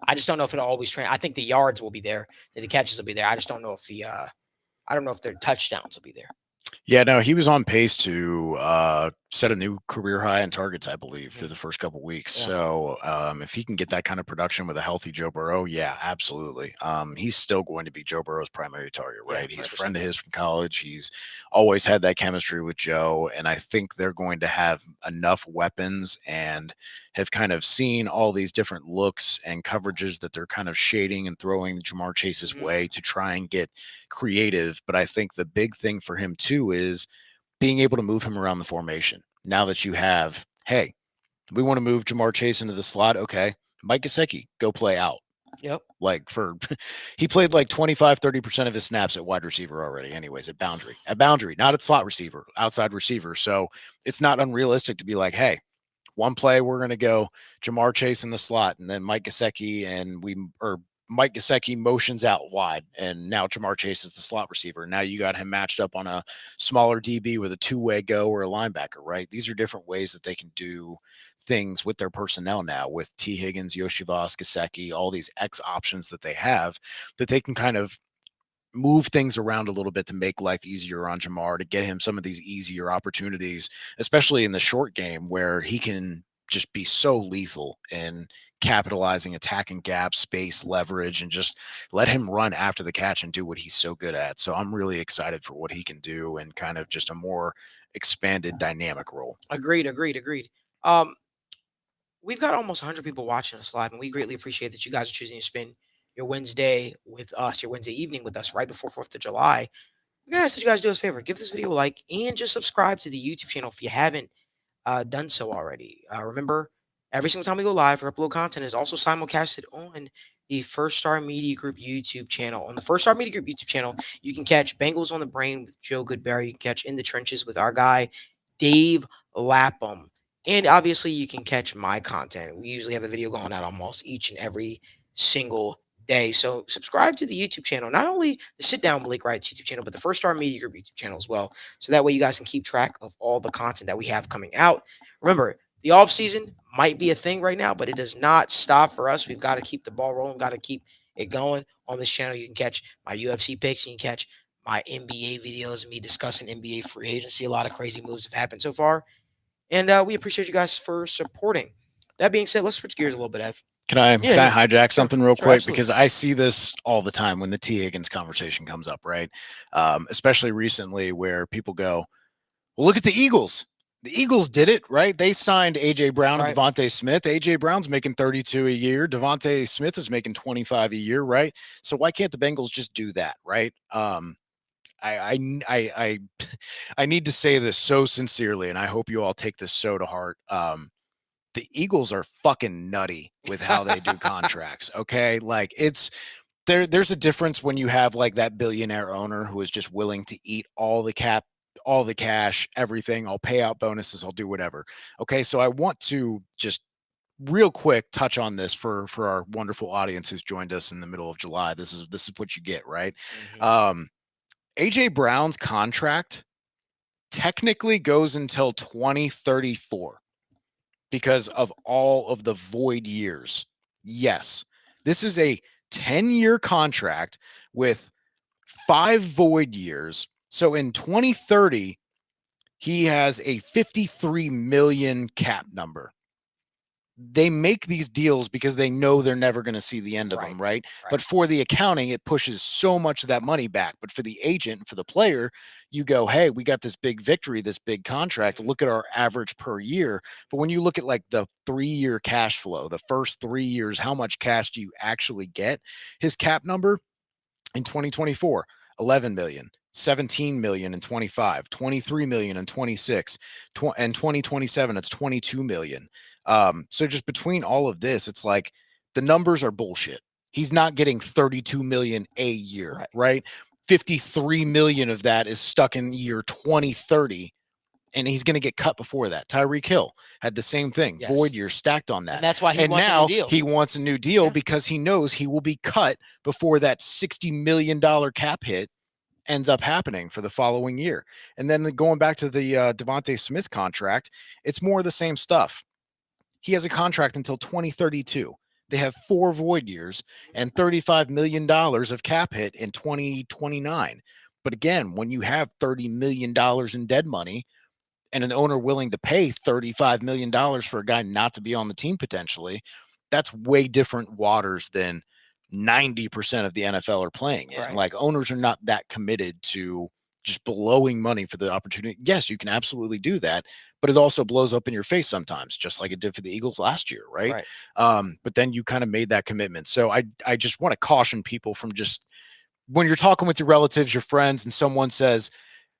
I just don't know if it'll always train. I think the yards will be there, that the catches will be there. I just don't know if their touchdowns will be there. Yeah, no, he was on pace to set a new career high in targets, I believe, through the first couple weeks. Yeah. So if he can get that kind of production with a healthy Joe Burrow, yeah, absolutely. He's still going to be Joe Burrow's primary target, Yeah, right? He's a 100%. friend of his from college. He's always had that chemistry with Joe, and I think they're going to have enough weapons and have kind of seen all these different looks and coverages that they're kind of shading and throwing Jamar Chase's Mhm. way to try and get creative. But I think the big thing for him too is being able to move him around the formation. Now that you have, hey, we want to move Jamar Chase into the slot. Okay. Mike Gesicki, go play out. Yep. Like he played like 25-30% of his snaps at wide receiver already, anyways, at boundary, not at slot receiver, outside receiver. So it's not unrealistic to be like, hey, one play, we're going to go Jamar Chase in the slot, and then Mike Gesicki, Mike Gesicki motions out wide, and now Jamar Chase is the slot receiver. Now you got him matched up on a smaller DB with a two-way go or a linebacker, right? These are different ways that they can do things with their personnel now with T. Higgins, Yoshivas, Gesicki, all these X options that they have that they can kind of move things around a little bit to make life easier on Jamar, to get him some of these easier opportunities, especially in the short game where he can just be so lethal in capitalizing, attacking gaps, space, leverage, and just let him run after the catch and do what he's so good at. So I'm really excited for what he can do and kind of just a more expanded dynamic role. Agreed. We've got almost 100 people watching us live, and we greatly appreciate that you guys are choosing to spend your Wednesday with us, your Wednesday evening with us right before 4th of July. We're going to ask that you guys do us a favor. Give this video a like and just subscribe to the YouTube channel if you haven't done so already. Remember, every single time we go live or upload content is also simulcasted on the First Star Media Group YouTube channel. On the First Star Media Group YouTube channel, you can catch Bengals on the Brain with Joe Goodberry. You can catch In the Trenches with our guy, Dave Lapham. And obviously, you can catch my content. We usually have a video going out almost each and every single day. So subscribe to the YouTube channel, not only the Sit Down Malik Wright YouTube channel, but the First Star Media Group YouTube channel as well. So that way you guys can keep track of all the content that we have coming out. Remember, the off season might be a thing right now, but it does not stop for us. We've got to keep the ball rolling, got to keep it going on this channel. You can catch my UFC picks, you can catch my NBA videos, me discussing NBA free agency. A lot of crazy moves have happened so far. And we appreciate you guys for supporting. That being said, let's switch gears a little bit, Ev. Can I hijack something real quick? absolutely. Because I see this all the time when the T. Higgins conversation comes up, right? Especially recently where people go, well, look at the Eagles. The Eagles did it, right? They signed A.J. Brown and Devontae Smith. A.J. Brown's making 32 a year. Devontae Smith is making 25 a year, right? So why can't the Bengals just do that, right? I need to say this so sincerely, and I hope you all take this so to heart. The Eagles are fucking nutty with how they do contracts. Okay. Like there's a difference when you have like that billionaire owner who is just willing to eat all the cap, all the cash, everything. I'll pay out bonuses. I'll do whatever. Okay. So I want to just real quick touch on this for our wonderful audience who's joined us in the middle of July. This is what you get, right? Mm-hmm. AJ Brown's contract technically goes until 2034 because of all of the void years. Yes, this is a 10-year contract with 5 void years. So in 2030, he has a 53 million cap number. They make these deals because they know they're never going to see the end of them, right? But for the accounting, it pushes so much of that money back. But for the agent and for the player, you go, hey, we got this big victory, this big contract. Look at our average per year. But when you look at like the 3-year cash flow, the first 3 years, how much cash do you actually get? His cap number in 2024, 11 million. 17 million in 25, 23 million in 26, and 2027, it's 22 million. So just between all of this, it's like the numbers are bullshit. He's not getting 32 million a year, right? 53 million of that is stuck in year 2030, and he's going to get cut before that. Tyreek Hill had the same thing, void years stacked on that. And that's why he wants now a new deal. He wants a new deal because he knows he will be cut before that $60 million cap hit ends up happening for the following year. And then going back to the Devontae Smith contract, it's more of the same stuff. He has a contract until 2032. They have 4 void years and $35 million of cap hit in 2029. But again, when you have $30 million in dead money, and an owner willing to pay $35 million for a guy not to be on the team potentially, that's way different waters than 90% of the NFL are playing in. Right. Like, owners are not that committed to just blowing money for the opportunity. Yes, you can absolutely do that, but it also blows up in your face sometimes, just like it did for the Eagles last year, right? But then you kind of made that commitment. So I just want to caution people from just, when you're talking with your relatives, your friends, and someone says,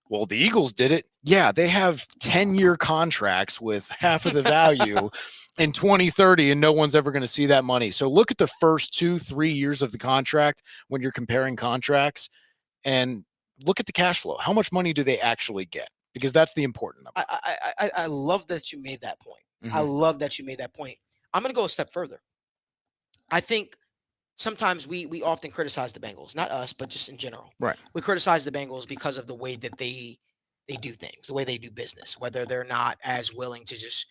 well, the Eagles did it. Yeah, they have 10-year contracts with half of the value in 2030, and no one's ever going to see that money. So look at the first 2-3 years of the contract when you're comparing contracts, and look at the cash flow. How much money do they actually get? Because that's the important number. I love that you made that point. I Mhm. love that you made that point. I'm going to go a step further. I think sometimes we often criticize the Bengals, not us, but just in general. Right. We criticize the Bengals because of the way that they do things, the way they do business, whether they're not as willing to just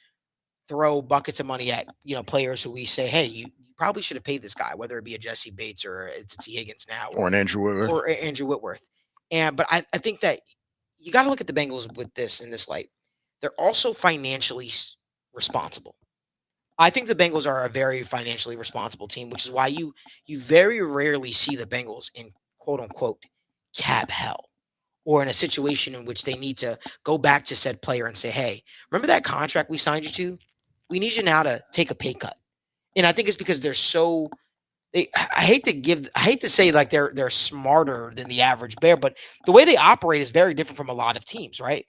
throw buckets of money at players who we say, hey, you probably should have paid this guy, whether it be a Jesse Bates or it's Higgins now, Or an Andrew Whitworth. or Andrew Whitworth. But I think that you got to look at the Bengals with this in this light. They're also financially responsible. I think the Bengals are a very financially responsible team, which is why you very rarely see the Bengals in quote unquote cap hell, or in a situation in which they need to go back to said player and say, hey, remember that contract we signed you to? We need you now to take a pay cut. And I think it's because they're so I hate to say like they're smarter than the average bear, but the way they operate is very different from a lot of teams, right?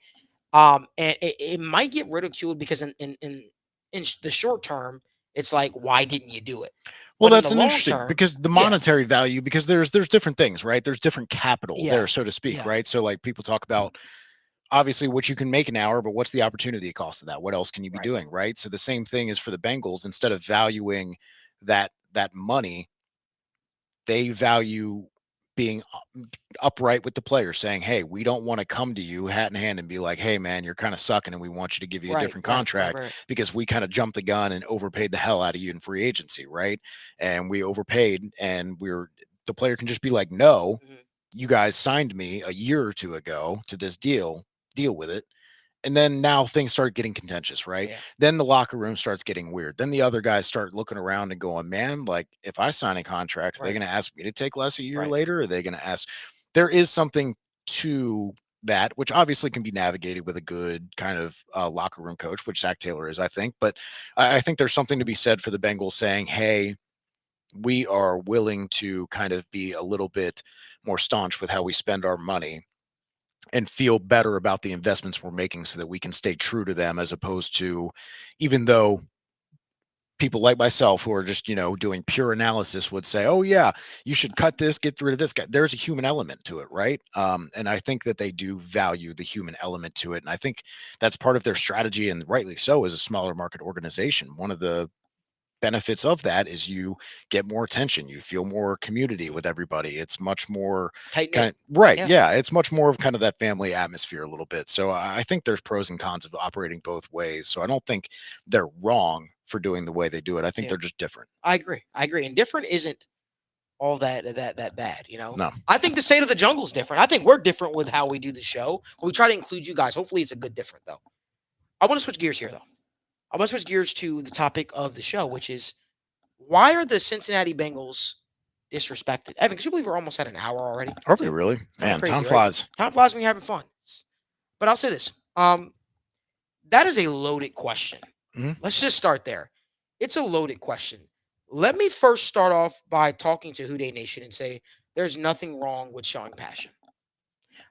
And it might get ridiculed because in the short term, it's like, why didn't you do it? Well, But in that's the an long interesting, term, because the monetary value, because there's different things, right? There's different capital Yeah. there, so to speak, Yeah. right? So like, people talk about obviously what you can make an hour, but what's the opportunity cost of that? What else can you be Right. doing, right? So the same thing is for the Bengals. Instead of valuing that money, they value being upright with the player, saying, hey, we don't want to come to you hat in hand and be like, hey man, you're kind of sucking and we want you to give you a Right, different right, right, contract right. because we kind of jumped the gun and overpaid the hell out of you in free agency, right? And we overpaid, and the player can just be like, no, Mhm. you guys signed me a year or two ago to this deal with it. And then now things start getting contentious, right? Yeah. Then the locker room starts getting weird. Then the other guys start looking around and going, man, like, if I sign a contract, are they Right. going to ask me to take less a year Right. later? Are they going to ask? There is something to that, which obviously can be navigated with a good kind of locker room coach, which Zach Taylor is, I think. But I think there's something to be said for the Bengals saying, hey, we are willing to kind of be a little bit more staunch with how we spend our money and feel better about the investments we're making so that we can stay true to them, as opposed to, even though people like myself who are just, doing pure analysis would say, oh yeah, you should cut this, get rid of this guy. There's a human element to it, right? And I think that they do value the human element to it. And I think that's part of their strategy, and rightly so, as a smaller market organization. One of the benefits of that is you get more attention, you feel more community with everybody. It's much more Tight kind knit. of right. Yeah. Yeah. It's much more of kind of that family atmosphere a little bit. So I think there's pros and cons of operating both ways. So I don't think they're wrong for doing the way they do it. I think Yeah. they're just different. I agree. And different isn't all that bad, No. I think the state of the jungle is different. I think we're different with how we do the show. We try to include you guys. Hopefully it's a good different though. I want to switch gears here though. I want to switch gears to the topic of the show, which is, why are the Cincinnati Bengals disrespected? Evan, could you believe we're almost at an hour already? Are we really? Kinda Man, crazy, time right? flies. Time flies when you're having fun. But I'll say this. That is a loaded question. Mhm. Let's just start there. It's a loaded question. Let me first start off by talking to Houday Nation and say there's nothing wrong with showing passion.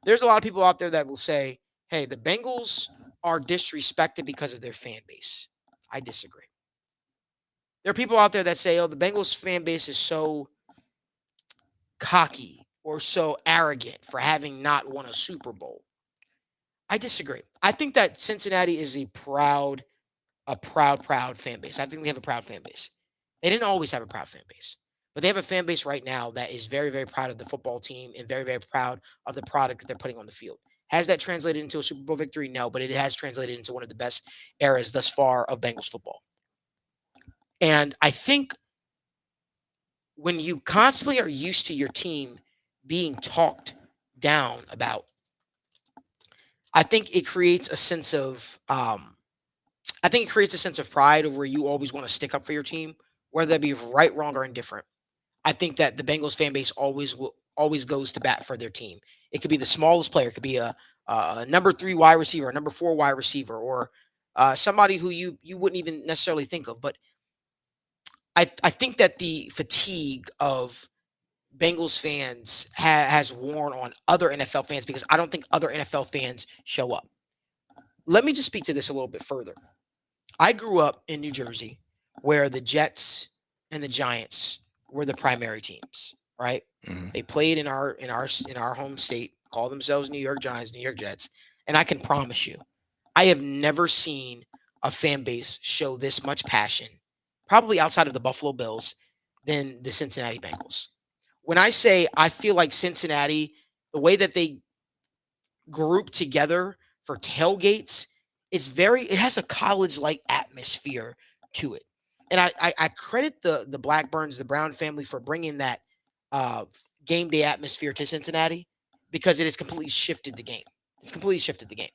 There's a lot of people out there that will say, hey, the Bengals are disrespected because of their fan base. I disagree. There are people out there that say, oh, the Bengals fan base is so cocky or so arrogant for having not won a Super Bowl. I disagree. I think that Cincinnati is a proud fan base. I think they have a proud fan base. They didn't always have a proud fan base, but they have a fan base right now that is very, very proud of the football team and very, very proud of the product that they're putting on the field. Has that translated into a Super Bowl victory? No, but it has translated into one of the best eras thus far of Bengals football. And I think when you constantly are used to your team being talked down about, I think it creates a sense of pride of where you always want to stick up for your team, whether that be right, wrong, or indifferent. I think that the Bengals fan base always goes to bat for their team. It could be the smallest player, it could be a number 3 wide receiver, a number 4 wide receiver, or somebody who you wouldn't even necessarily think of. But I think that the fatigue of Bengals fans has worn on other NFL fans because I don't think other NFL fans show up. Let me just speak to this a little bit further. I grew up in New Jersey where the Jets and the Giants were the primary teams, right? Mhm. They played in our home state, call themselves New York Giants, New York Jets, and I can promise you, I have never seen a fan base show this much passion, probably outside of the Buffalo Bills, than the Cincinnati Bengals. When I say I feel like Cincinnati, the way that they group together for tailgates, it has a college-like atmosphere to it. And I credit the Blackburns, the Brown family, for bringing that game day atmosphere to Cincinnati because it has completely shifted the game. It's completely shifted the game.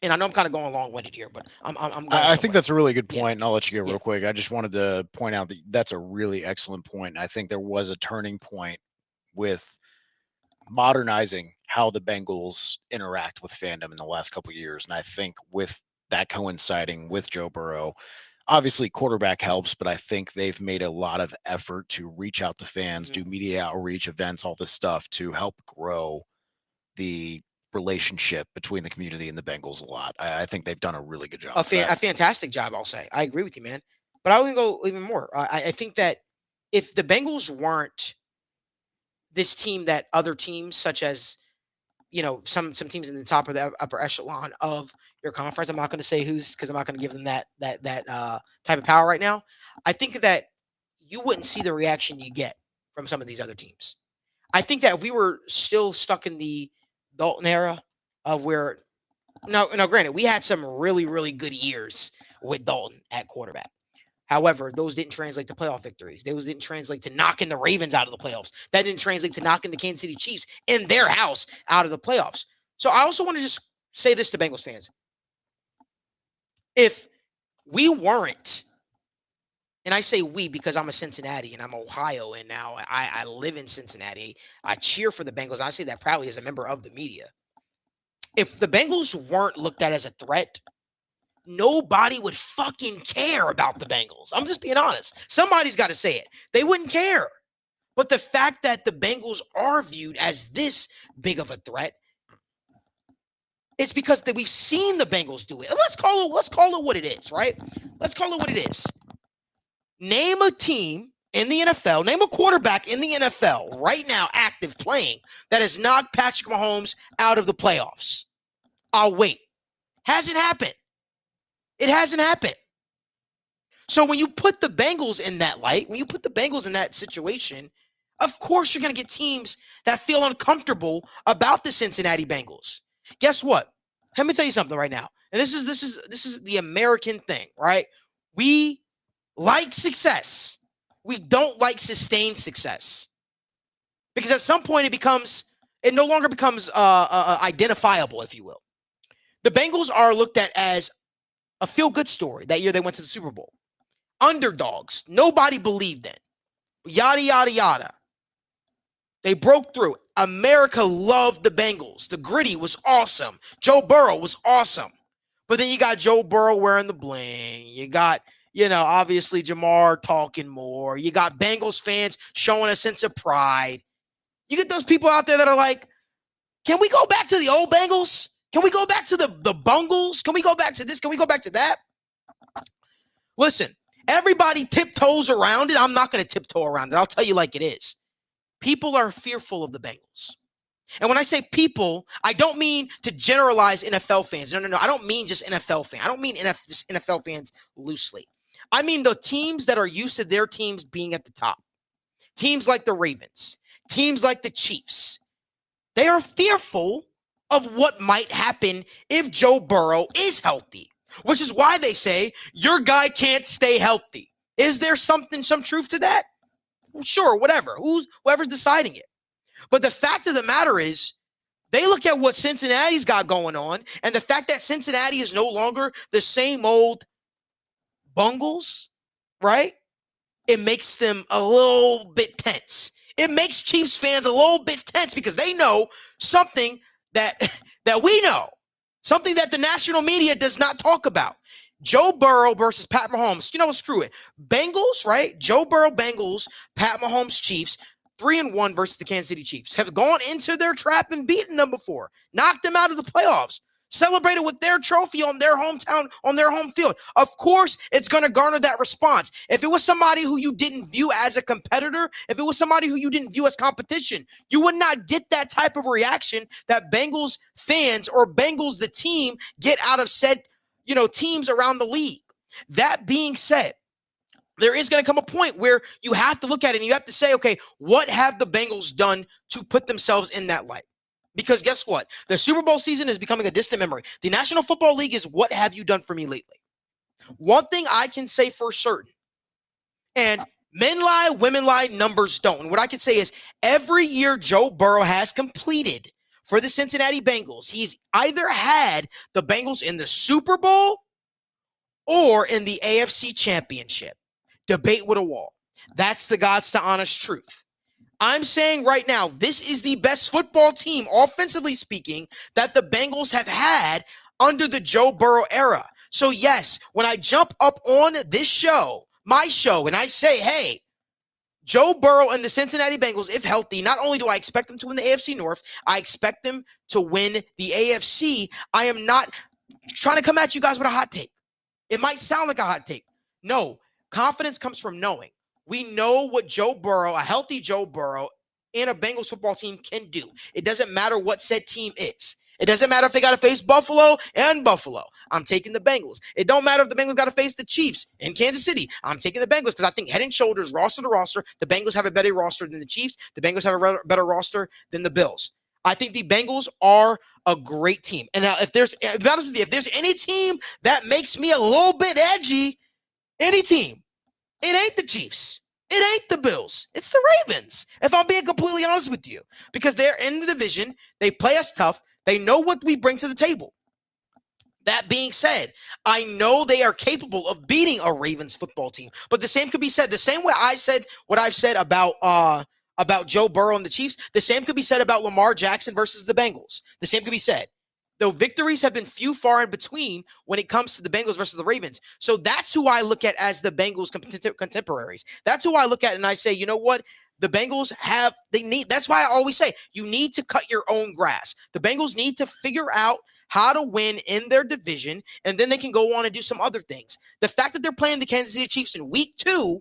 And I know I'm kind of going long-winded here, but I'm going I think somewhere. that's a really good Yeah. point, and I'll let you go real Yeah. quick. I just wanted to point out that that's a really excellent point. I think there was a turning point with modernizing how the Bengals interact with fandom in the last couple of years. And I think with that coinciding with Joe Burrow, obviously quarterback helps, but I think they've made a lot of effort to reach out to fans, Mhm. do media outreach events, all this stuff to help grow the relationship between the community and the Bengals a lot. I think they've done a really good job. A with that. fantastic job, I'll say. I agree with you, man. But I would go even more. I think that if the Bengals weren't this team that other teams, such as some teams in the top of the upper echelon of your conference, I'm not going to say who's because I'm not going to give them that type of power right now. I think that you wouldn't see the reaction you get from some of these other teams. I think that if we were still stuck in the Dalton era of where now granted, we had some really, really good years with Dalton at quarterback. However, those didn't translate to playoff victories. Those didn't translate to knocking the Ravens out of the playoffs. That didn't translate to knocking the Kansas City Chiefs in their house out of the playoffs. So I also want to just say this to Bengals fans. If we weren't, and I say we because I'm a Cincinnati and I'm Ohio, and now I live in Cincinnati. I cheer for the Bengals. I say that proudly as a member of the media. If the Bengals weren't looked at as a threat, nobody would fucking care about the Bengals. I'm just being honest. Somebody's got to say it. They wouldn't care. But the fact that the Bengals are viewed as this big of a threat is because that we've seen the Bengals do it. And let's call it what it is, right? Let's call it what it is. Name a team in the NFL, name a quarterback in the NFL right now active playing that has knocked Patrick Mahomes out of the playoffs. I'll wait. Hasn't happened. It hasn't happened. So when you put the Bengals in that light, when you put the Bengals in that situation, of course you're going to get teams that feel uncomfortable about the Cincinnati Bengals. Guess what? Let me tell you something right now. And this is the American thing, right? We like success. We don't like sustained success. Because at some point it no longer becomes identifiable, if you will. The Bengals are looked at as a feel-good story. That year they went to the Super Bowl. Underdogs. Nobody believed in. Yada, yada, yada. They broke through. America loved the Bengals. The gritty was awesome. Joe Burrow was awesome. But then you got Joe Burrow wearing the bling. You got, obviously Jamar talking more. You got Bengals fans showing a sense of pride. You get those people out there that are like, can we go back to the old Bengals? Can we go back to the Bungles? Can we go back to this? Can we go back to that? Listen, everybody tiptoes around it. I'm not going to tiptoe around it. I'll tell you like it is. People are fearful of the Bengals. And when I say people, I don't mean to generalize NFL fans. No. I don't mean just NFL fans. I don't mean just NFL fans loosely. I mean the teams that are used to their teams being at the top. Teams like the Ravens. Teams like the Chiefs. They are fearful of what might happen if Joe Burrow is healthy, which is why they say your guy can't stay healthy. Is there some truth to that? Sure, whatever. Whoever's deciding it. But the fact of the matter is, They look at what Cincinnati's got going on, and the fact that Cincinnati is no longer the same old Bengals, right? It makes them a little bit tense. It makes Chiefs fans a little bit tense because they know something that that we know, something that the national media does not talk about. Joe Burrow versus Pat Mahomes. You know what? Screw it. Bengals, right? Joe Burrow, Bengals, Pat Mahomes, Chiefs. 3-1 versus the Kansas City Chiefs. Have gone into their trap and beaten them before. Knocked them out of the playoffs. Celebrated with their trophy on their hometown, on their home field. Of course, it's going to garner that response. If it was somebody who you didn't view as a competitor, if it was somebody who you didn't view as competition, you would not get that type of reaction that Bengals fans or Bengals, the team, get out of said, teams around the league. That being said, there is going to come a point where you have to look at it and you have to say, okay, what have the Bengals done to put themselves in that light? Because guess what? The Super Bowl season is becoming a distant memory. The National Football League is what have you done for me lately? One thing I can say for certain, and men lie, women lie, numbers don't. And what I can say is every year Joe Burrow has completed for the Cincinnati Bengals, he's either had the Bengals in the Super Bowl or in the AFC Championship. Debate with a wall. That's the God's to honest truth. I'm saying right now, this is the best football team, offensively speaking, that the Bengals have had under the Joe Burrow era. So yes, when I jump up on this show, my show, and I say, hey, Joe Burrow and the Cincinnati Bengals, if healthy, not only do I expect them to win the AFC North, I expect them to win the AFC. I am not trying to come at you guys with a hot take. It might sound like a hot take. No. Confidence comes from knowing. We know what Joe Burrow, a healthy Joe Burrow, and a Bengals football team can do. It doesn't matter what said team is. It doesn't matter if they got to face Buffalo and Buffalo. I'm taking the Bengals. It don't matter if the Bengals got to face the Chiefs in Kansas City. I'm taking the Bengals because I think head and shoulders, roster to roster, the Bengals have a better roster than the Chiefs. The Bengals have a better roster than the Bills. I think the Bengals are a great team. And now, to be honest with you, if there's any team that makes me a little bit edgy, any team, it ain't the Chiefs. It ain't the Bills. It's the Ravens, if I'm being completely honest with you, because they're in the division. They play us tough. They know what we bring to the table. That being said, I know they are capable of beating a Ravens football team, but the same could be said. The same way I said what I've said about Joe Burrow and the Chiefs, the same could be said about Lamar Jackson versus the Bengals. The same could be said. Though victories have been few far in between when it comes to the Bengals versus the Ravens. So that's who I look at as the Bengals contemporaries. That's who I look at and I say, you know what? The Bengals that's why I always say you need to cut your own grass. The Bengals need to figure out how to win in their division, and then they can go on and do some other things. The fact that they're playing the Kansas City Chiefs in week 2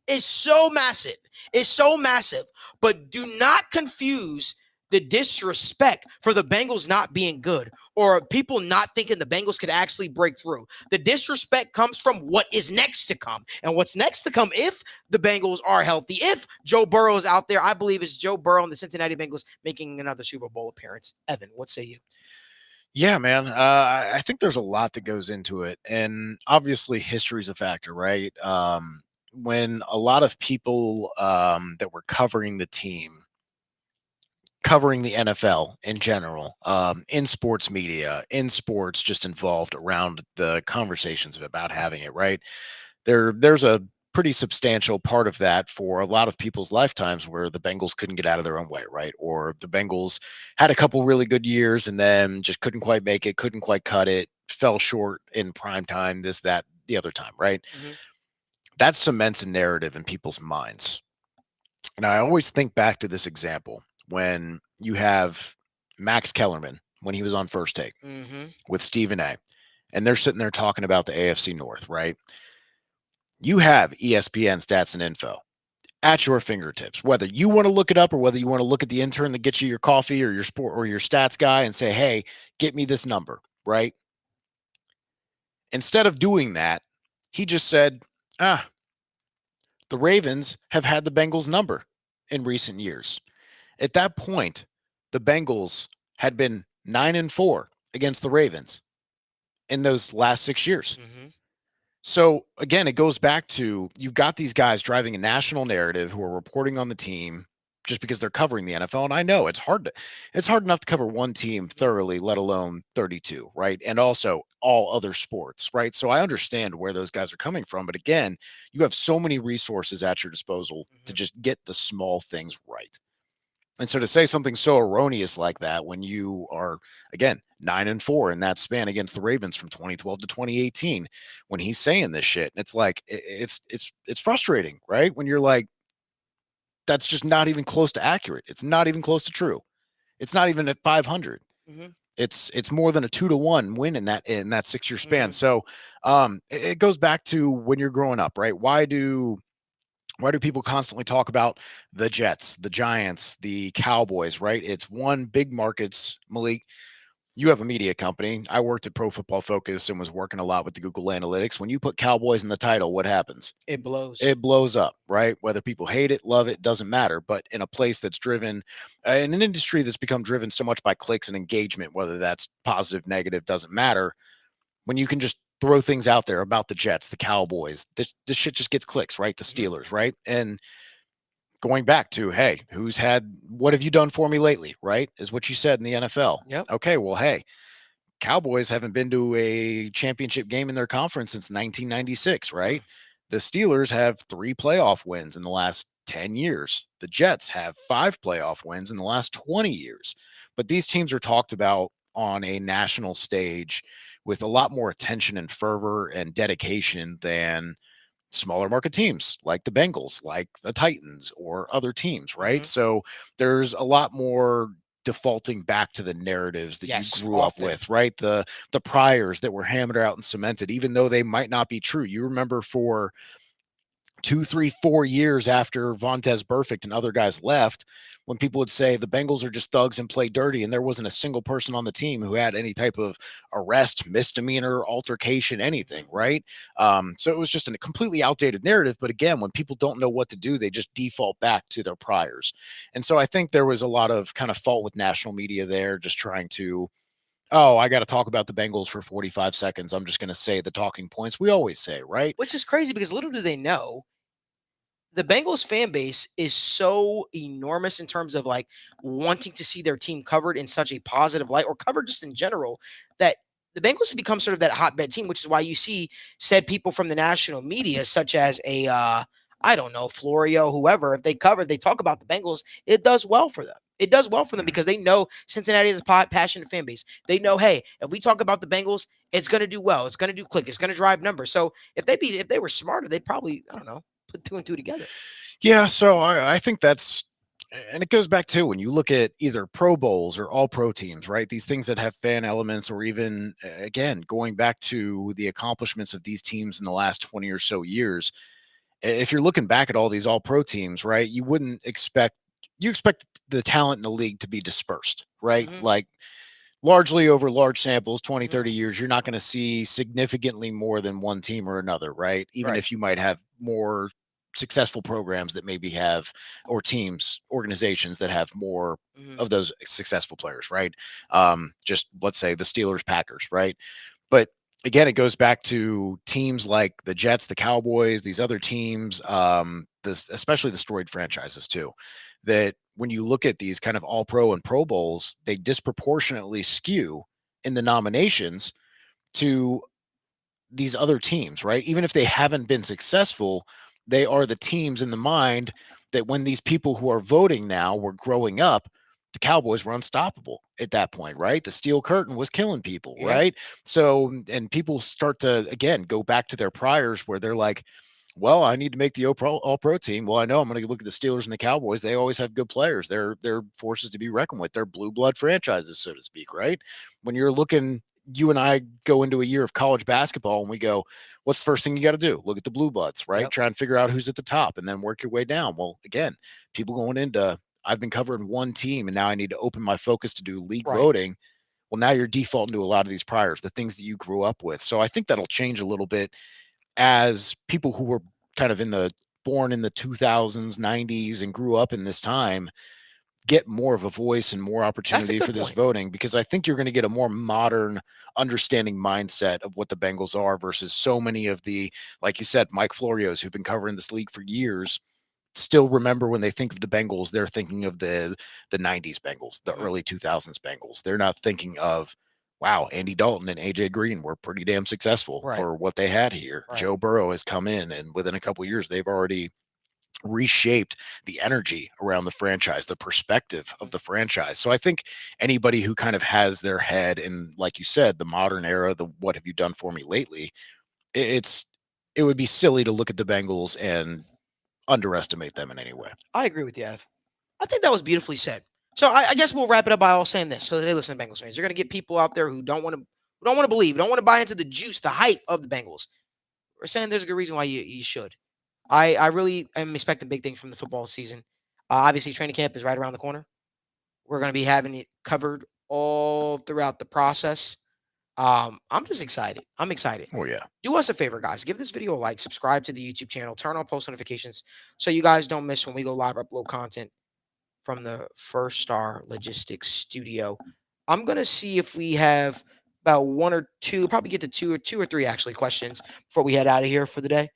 is so massive. It's so massive. But do not confuse the disrespect for the Bengals not being good or people not thinking the Bengals could actually break through. The disrespect comes from what is next to come. And what's next to come, if the Bengals are healthy, if Joe Burrow is out there, I believe is Joe Burrow and the Cincinnati Bengals making another Super Bowl appearance. Evan, what say you? Yeah, man. I think there's a lot that goes into it. And obviously history is a factor, right? When a lot of people that were covering the team, covering the NFL in general, in sports media, in sports just involved around the conversations about having it, right? There's a pretty substantial part of that for a lot of people's lifetimes where the Bengals couldn't get out of their own way, right? Or the Bengals had a couple really good years and then just couldn't quite make it, couldn't quite cut it, fell short in prime time, this, that, the other time, right? Mm-hmm. That cements a narrative in people's minds. And I always think back to this example when you have Max Kellerman, when he was on First Take with Stephen A. And they're sitting there talking about the AFC North, right? You have ESPN stats and info at your fingertips, whether you want to look it up or whether you want to look at the intern that gets you your coffee or your sport or your stats guy and say, hey, get me this number, right? Instead of doing that, he just said, the Ravens have had the Bengals number in recent years. At that point, the Bengals had been 9-4 against the Ravens in those last 6 years. So again, it goes back to you've got these guys driving a national narrative who are reporting on the team just because they're covering the NFL. And I know it's hard enough to cover one team thoroughly, let alone 32, right? And also all other sports, right? So I understand where those guys are coming from. But again, you have so many resources at your disposal to just get the small things right. And so to say something so erroneous like that when you are, again, 9-4 in that span against the Ravens from 2012 to 2018, when he's saying this shit, it's like it's frustrating, right? When you're like, that's just not even close to accurate. It's not even close to true. It's not even at 500. Mm-hmm. It's more than a 2-1 win in that 6-year span. Mhm. So it goes back to when you're growing up, right? Why do people constantly talk about the Jets, the Giants, the Cowboys, right? It's one big markets. Malik, you have a media company. I worked at Pro Football Focus and was working a lot with the Google Analytics. When you put Cowboys in the title, what happens? It blows. It blows up, right? Whether people hate it, love it, doesn't matter. But in a place that's driven, in an industry that's become driven so much by clicks and engagement, whether that's positive, negative, doesn't matter. When you can just throw things out there about the Jets, the Cowboys, this shit just gets clicks, right? The Steelers, right? And going back to, hey, what have you done for me lately, right? Is what you said in the NFL. Yep. Okay, well, hey, Cowboys haven't been to a championship game in their conference since 1996, right? The Steelers have 3 playoff wins in the last 10 years. The Jets have 5 playoff wins in the last 20 years. But these teams are talked about on a national stage with a lot more attention and fervor and dedication than smaller market teams like the Bengals, like the Titans, or other teams, right? Mhm. So there's a lot more defaulting back to the narratives that Yes, you grew up often. with, right? The priors that were hammered out and cemented, even though they might not be true. You remember for 2, 3, 4 years after Vontez Burfict and other guys left, when people would say the Bengals are just thugs and play dirty, and there wasn't a single person on the team who had any type of arrest, misdemeanor, altercation, anything, right? So it was just a completely outdated narrative. But again, when people don't know what to do, they just default back to their priors. And so I think there was a lot of kind of fault with national media there, just trying to, oh, I got to talk about the Bengals for 45 seconds. I'm just going to say the talking points we always say, right? Which is crazy because little do they know, the Bengals fan base is so enormous in terms of like wanting to see their team covered in such a positive light or covered just in general that the Bengals have become sort of that hotbed team, which is why you see said people from the national media, such as I don't know, Florio, whoever, if they cover, they talk about the Bengals, it does well for them. It does well for them because they know Cincinnati is a passionate fan base. They know, hey, if we talk about the Bengals, it's going to do well. It's going to do click. It's going to drive numbers. So if they were smarter, they'd probably, I don't know, put 2 and 2 together. Yeah, so I think that's, and it goes back to when you look at either Pro Bowls or all pro teams, right? These things that have fan elements, or even, again, going back to the accomplishments of these teams in the last 20 or so years. If you're looking back at all these all pro teams, right, you expect the talent in the league to be dispersed, right? Mhm. Like largely over large samples, 20, Mhm. 30 years, you're not going to see significantly more than one team or another, right? Even Right. if you might have more successful programs that maybe have, or teams, organizations that have more Mhm. of those successful players, right? Just let's say the Steelers, Packers, right? But again, it goes back to teams like the Jets, the Cowboys, these other teams, especially the storied franchises too, that when you look at these kind of all pro and Pro Bowls, they disproportionately skew in the nominations to these other teams, right? Even if they haven't been successful, they are the teams in the mind that when these people who are voting now were growing up, the Cowboys were unstoppable at that point, right? The steel curtain was killing people, Yeah. right? So, and people start to, again, go back to their priors where they're like, well, I need to make the all pro team. Well, I know I'm going to look at the Steelers and the Cowboys. They always have good players. They're forces to be reckoned with. They're blue blood franchises, so to speak, right? When you're looking, you and I go into a year of college basketball and we go, what's the first thing you got to do? Look at the blue bloods, right? Yep. Try and figure out who's at the top and then work your way down. Well, again, people going into, I've been covering one team and now I need to open my focus to do league Right. voting. Well, now you're defaulting to a lot of these priors, the things that you grew up with. So I think that'll change a little bit as people who were kind of born in the 2000s, 90s, and grew up in this time get more of a voice and more opportunity good for this point. voting, because I think you're going to get a more modern understanding mindset of what the Bengals are versus so many of the, like you said, Mike Florios, who've been covering this league for years, still remember when they think of the Bengals, they're thinking of the 90s Bengals, the early 2000s Bengals. They're not thinking of, wow, Andy Dalton and AJ Green were pretty damn successful Right. for what they had here. Right. Joe Burrow has come in, and within a couple of years, they've already reshaped the energy around the franchise, the perspective of the franchise. So I think anybody who kind of has their head in, like you said, the modern era, the what have you done for me lately, it would be silly to look at the Bengals and underestimate them in any way. I agree with you, Ev. I think that was beautifully said. So I guess we'll wrap it up by all saying this. So hey, listen, Bengals fans, you're gonna get people out there who don't want to believe, don't want to buy into the juice, the hype of the Bengals. We're saying there's a good reason why you should. I really am expecting big things from the football season. Obviously, training camp is right around the corner. We're going to be having it covered all throughout the process. I'm just excited. I'm excited. Oh yeah. Do us a favor, guys. Give this video a like, subscribe to the YouTube channel, turn on post notifications so you guys don't miss when we go live upload content from the First Star Logistics studio. I'm going to see if we have about one or two, probably get to two or three actually questions before we head out of here for the day.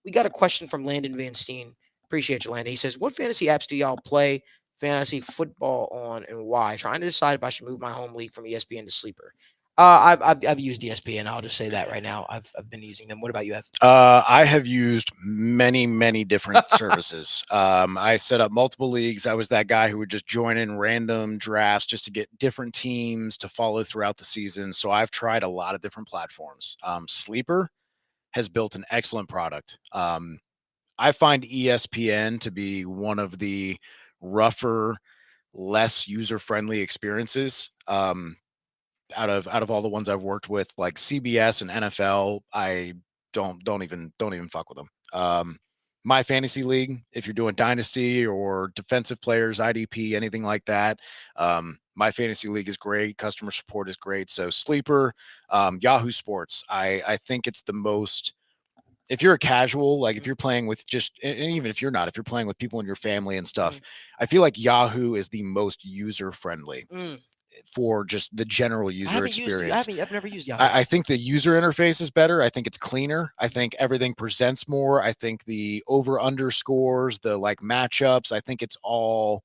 We got a question from Landon Van Steen. Appreciate you, Landon. He says, what fantasy apps do y'all play fantasy football on and why? Trying to decide if I should move my home league from ESPN to Sleeper. I've used ESPN. I'll just say that right now. I've been using them. What about you, Ev? I have used many different services. I set up multiple leagues. I was that guy who would just join in random drafts just to get different teams to follow throughout the season. So I've tried a lot of different platforms. Sleeper has built an excellent product. I find ESPN to be one of the rougher, less user-friendly experiences. Out of all the ones I've worked with, like CBS and NFL, I don't even fuck with them. My fantasy league, if you're doing dynasty or defensive players, IDP, anything like that, my fantasy league is great. Customer support is great. So Sleeper, Yahoo Sports, I think it's the most. If you're a casual, like if you're playing with just, and even if you're not, if you're playing with people in your family and stuff, I feel like Yahoo is the most user friendly. For just the general user experience. I've never used Yahoo. I think the user interface is better. I think it's cleaner. I think everything presents more. I think the over underscores, the like matchups, I think it's all,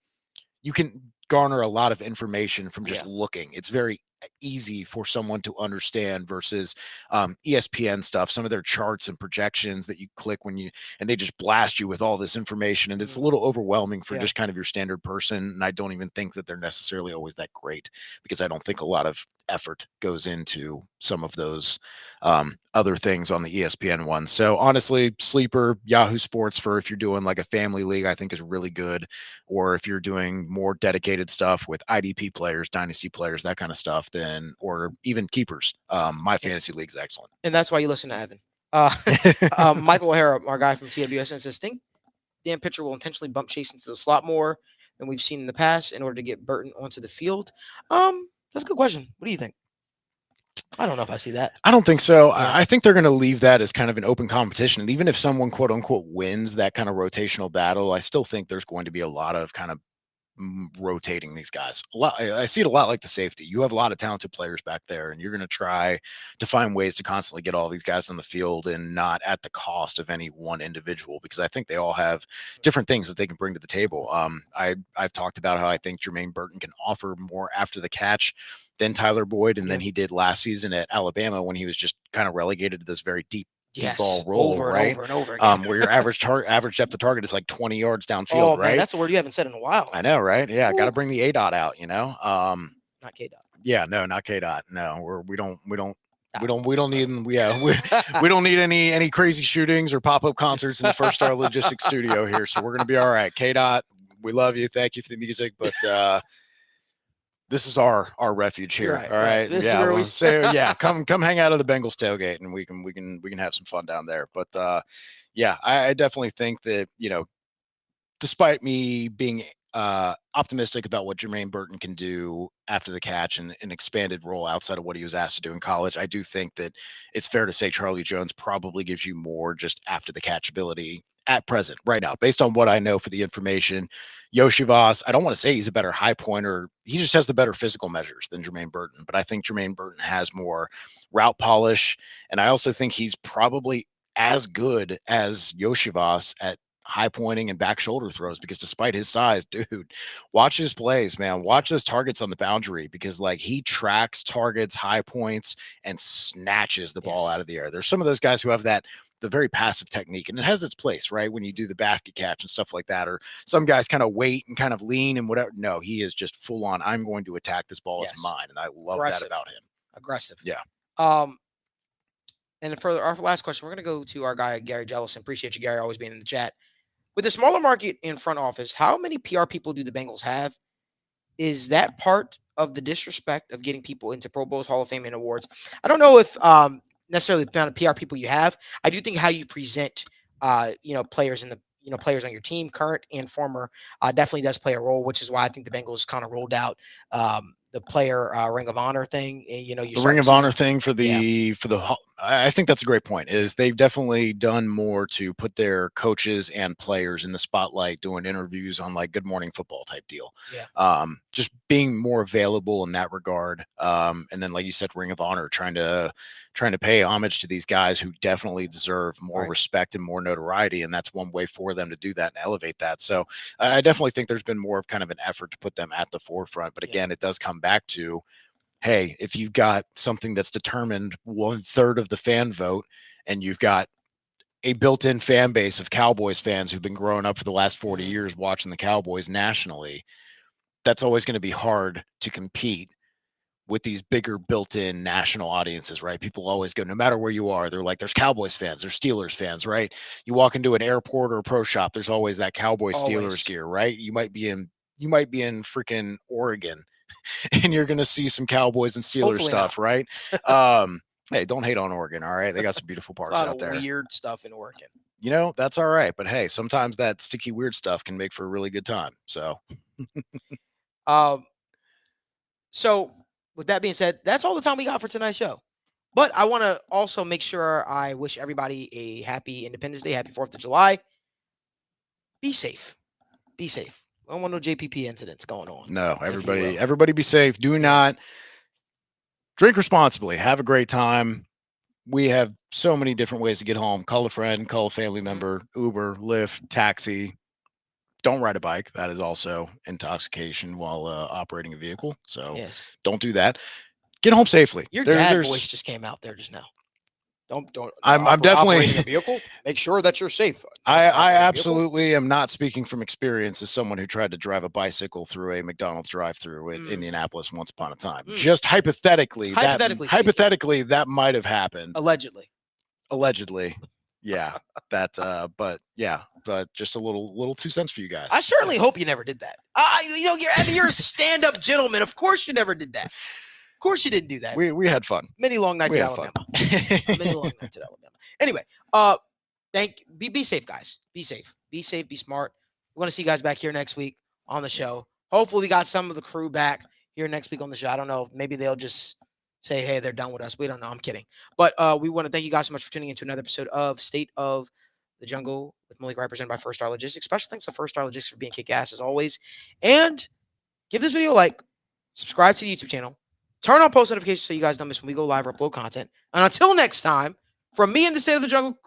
you can garner a lot of information from just looking. It's very easy for someone to understand versus ESPN stuff, some of their charts and projections that you click and they just blast you with all this information, and it's a little overwhelming for just kind of your standard person. And I don't even think that they're necessarily always that great, because I don't think a lot of effort goes into some of those other things on the ESPN ones. So honestly, Sleeper, Yahoo Sports for if you're doing like a family league, I think is really good. Or if you're doing more dedicated stuff with IDP players, dynasty players, that kind of stuff, then, or even keepers, my fantasy league is excellent. And that's why you listen to Evan. Michael O'Hara, our guy from TWSN, says, think Dan Pitcher will intentionally bump Chase into the slot more than we've seen in the past in order to get Burton onto the field. That's a good question. What do you think? I don't know if I see that. I don't think so. I think they're going to leave that as kind of an open competition. And even if someone, quote unquote, wins that kind of rotational battle, I still think there's going to be a lot of kind of rotating these guys. I see it a lot like the safety. You have a lot of talented players back there, and you're going to try to find ways to constantly get all these guys on the field and not at the cost of any one individual, because I think they all have different things that they can bring to the table. I've talked about how I think Jermaine Burton can offer more after the catch than Tyler Boyd, and then he did last season at Alabama when he was just kind of relegated to this very deep ball roll, over right? and over again. Where your average depth of target is like 20 yards downfield, Oh, right? man, that's a word you haven't said in a while. I know, right? Yeah, got to bring the A-dot out, you know. Not K-Dot. Yeah, no, not K-Dot. No, we don't need we don't need any crazy shootings or pop-up concerts in the First Star Logistics studio here. So we're gonna be all right. K-Dot, we love you. Thank you for the music, but this is our refuge here. Right, all right. This yeah. is where we say, come hang out of the Bengals tailgate, and we can have some fun down there. But yeah, I definitely think that, you know, despite me being optimistic about what Jermaine Burton can do after the catch and an expanded role outside of what he was asked to do in college, I do think that it's fair to say Charlie Jones probably gives you more just after the catch ability at present, right now, based on what I know for the information. Yoshivas, I don't want to say he's a better high pointer. He just has the better physical measures than Jermaine Burton. But I think Jermaine Burton has more route polish. And I also think he's probably as good as Yoshivas at high pointing and back shoulder throws, because despite his size, dude, watch his plays, man. Watch those targets on the boundary, because like he tracks targets, high points, and snatches the ball out of the air. There's some of those guys who have the very passive technique, and it has its place, right? When you do the basket catch and stuff like that, or some guys kind of wait and kind of lean and whatever. No, he is just full on. I'm going to attack this ball. It's mine. And I love that about him. Aggressive. Yeah. And for our last question, we're going to go to our guy, Gary Jellison. Appreciate you, Gary, always being in the chat. With the smaller market in front office, how many PR people do the Bengals have? Is that part of the disrespect of getting people into Pro Bowls, Hall of Fame, and awards? I don't know if necessarily the amount of PR people you have. I do think how you present, players in the, players on your team, current and former, definitely does play a role, which is why I think the Bengals kind of rolled out the player Ring of Honor thing. The Ring of Honor thing for the I think that's a great point. Is they've definitely done more to put their coaches and players in the spotlight, doing interviews on like Good Morning Football type deal. Yeah. Just being more available in that regard. And then, like you said, Ring of Honor, trying to pay homage to these guys who definitely deserve more respect and more notoriety. And that's one way for them to do that and elevate that. So I definitely think there's been more of kind of an effort to put them at the forefront. But again, it does come back to, hey, if you've got something that's determined 1/3 of the fan vote, and you've got a built-in fan base of Cowboys fans who've been growing up for the last 40 years watching the Cowboys nationally, that's always going to be hard to compete with these bigger built-in national audiences, right? People always go, no matter where you are, they're like, there's Cowboys fans, there's Steelers fans, right? You walk into an airport or a pro shop, there's always that Cowboys Steelers gear, right? You might be in freaking Oregon and you're going to see some Cowboys and Steelers stuff, right? Hey, don't hate on Oregon, all right? They got some beautiful parts out there. Weird stuff in Oregon. That's all right. But hey, sometimes that sticky, weird stuff can make for a really good time. So, so with that being said, that's all the time we got for tonight's show. But I want to also make sure I wish everybody a happy Independence Day, happy 4th of July. Be safe. Be safe. I don't want no JPP incidents going on. No, everybody be safe. Do not drink responsibly. Have a great time. We have so many different ways to get home. Call a friend, call a family member, Uber, Lyft, taxi. Don't ride a bike. That is also intoxication while operating a vehicle. So don't do that. Get home safely. Your dad voice just came out there just now. Don't. I'm definitely operating a vehicle. Make sure that you're safe. I absolutely am not speaking from experience as someone who tried to drive a bicycle through a McDonald's drive-through in Indianapolis once upon a time. Just hypothetically, that might have happened. Allegedly. Yeah. But just a little 2 cents for you guys. I certainly hope you never did that. You're a stand-up gentleman. Of course you never did that. Of course you didn't do that. We had fun. Many long nights in Alabama. Anyway, be safe, guys. Be safe. Be safe. Be smart. We want to see you guys back here next week on the show. Hopefully we got some of the crew back here next week on the show. I don't know. Maybe they'll just say, hey, they're done with us. We don't know. I'm kidding. But we want to thank you guys so much for tuning into another episode of State of the Jungle with Malik Wright, presented by First Star Logistics. Special thanks to First Star Logistics for being kick-ass as always. And give this video a like. Subscribe to the YouTube channel. Turn on post notifications so you guys don't miss when we go live or upload content. And until next time, from me and the State of the Jungle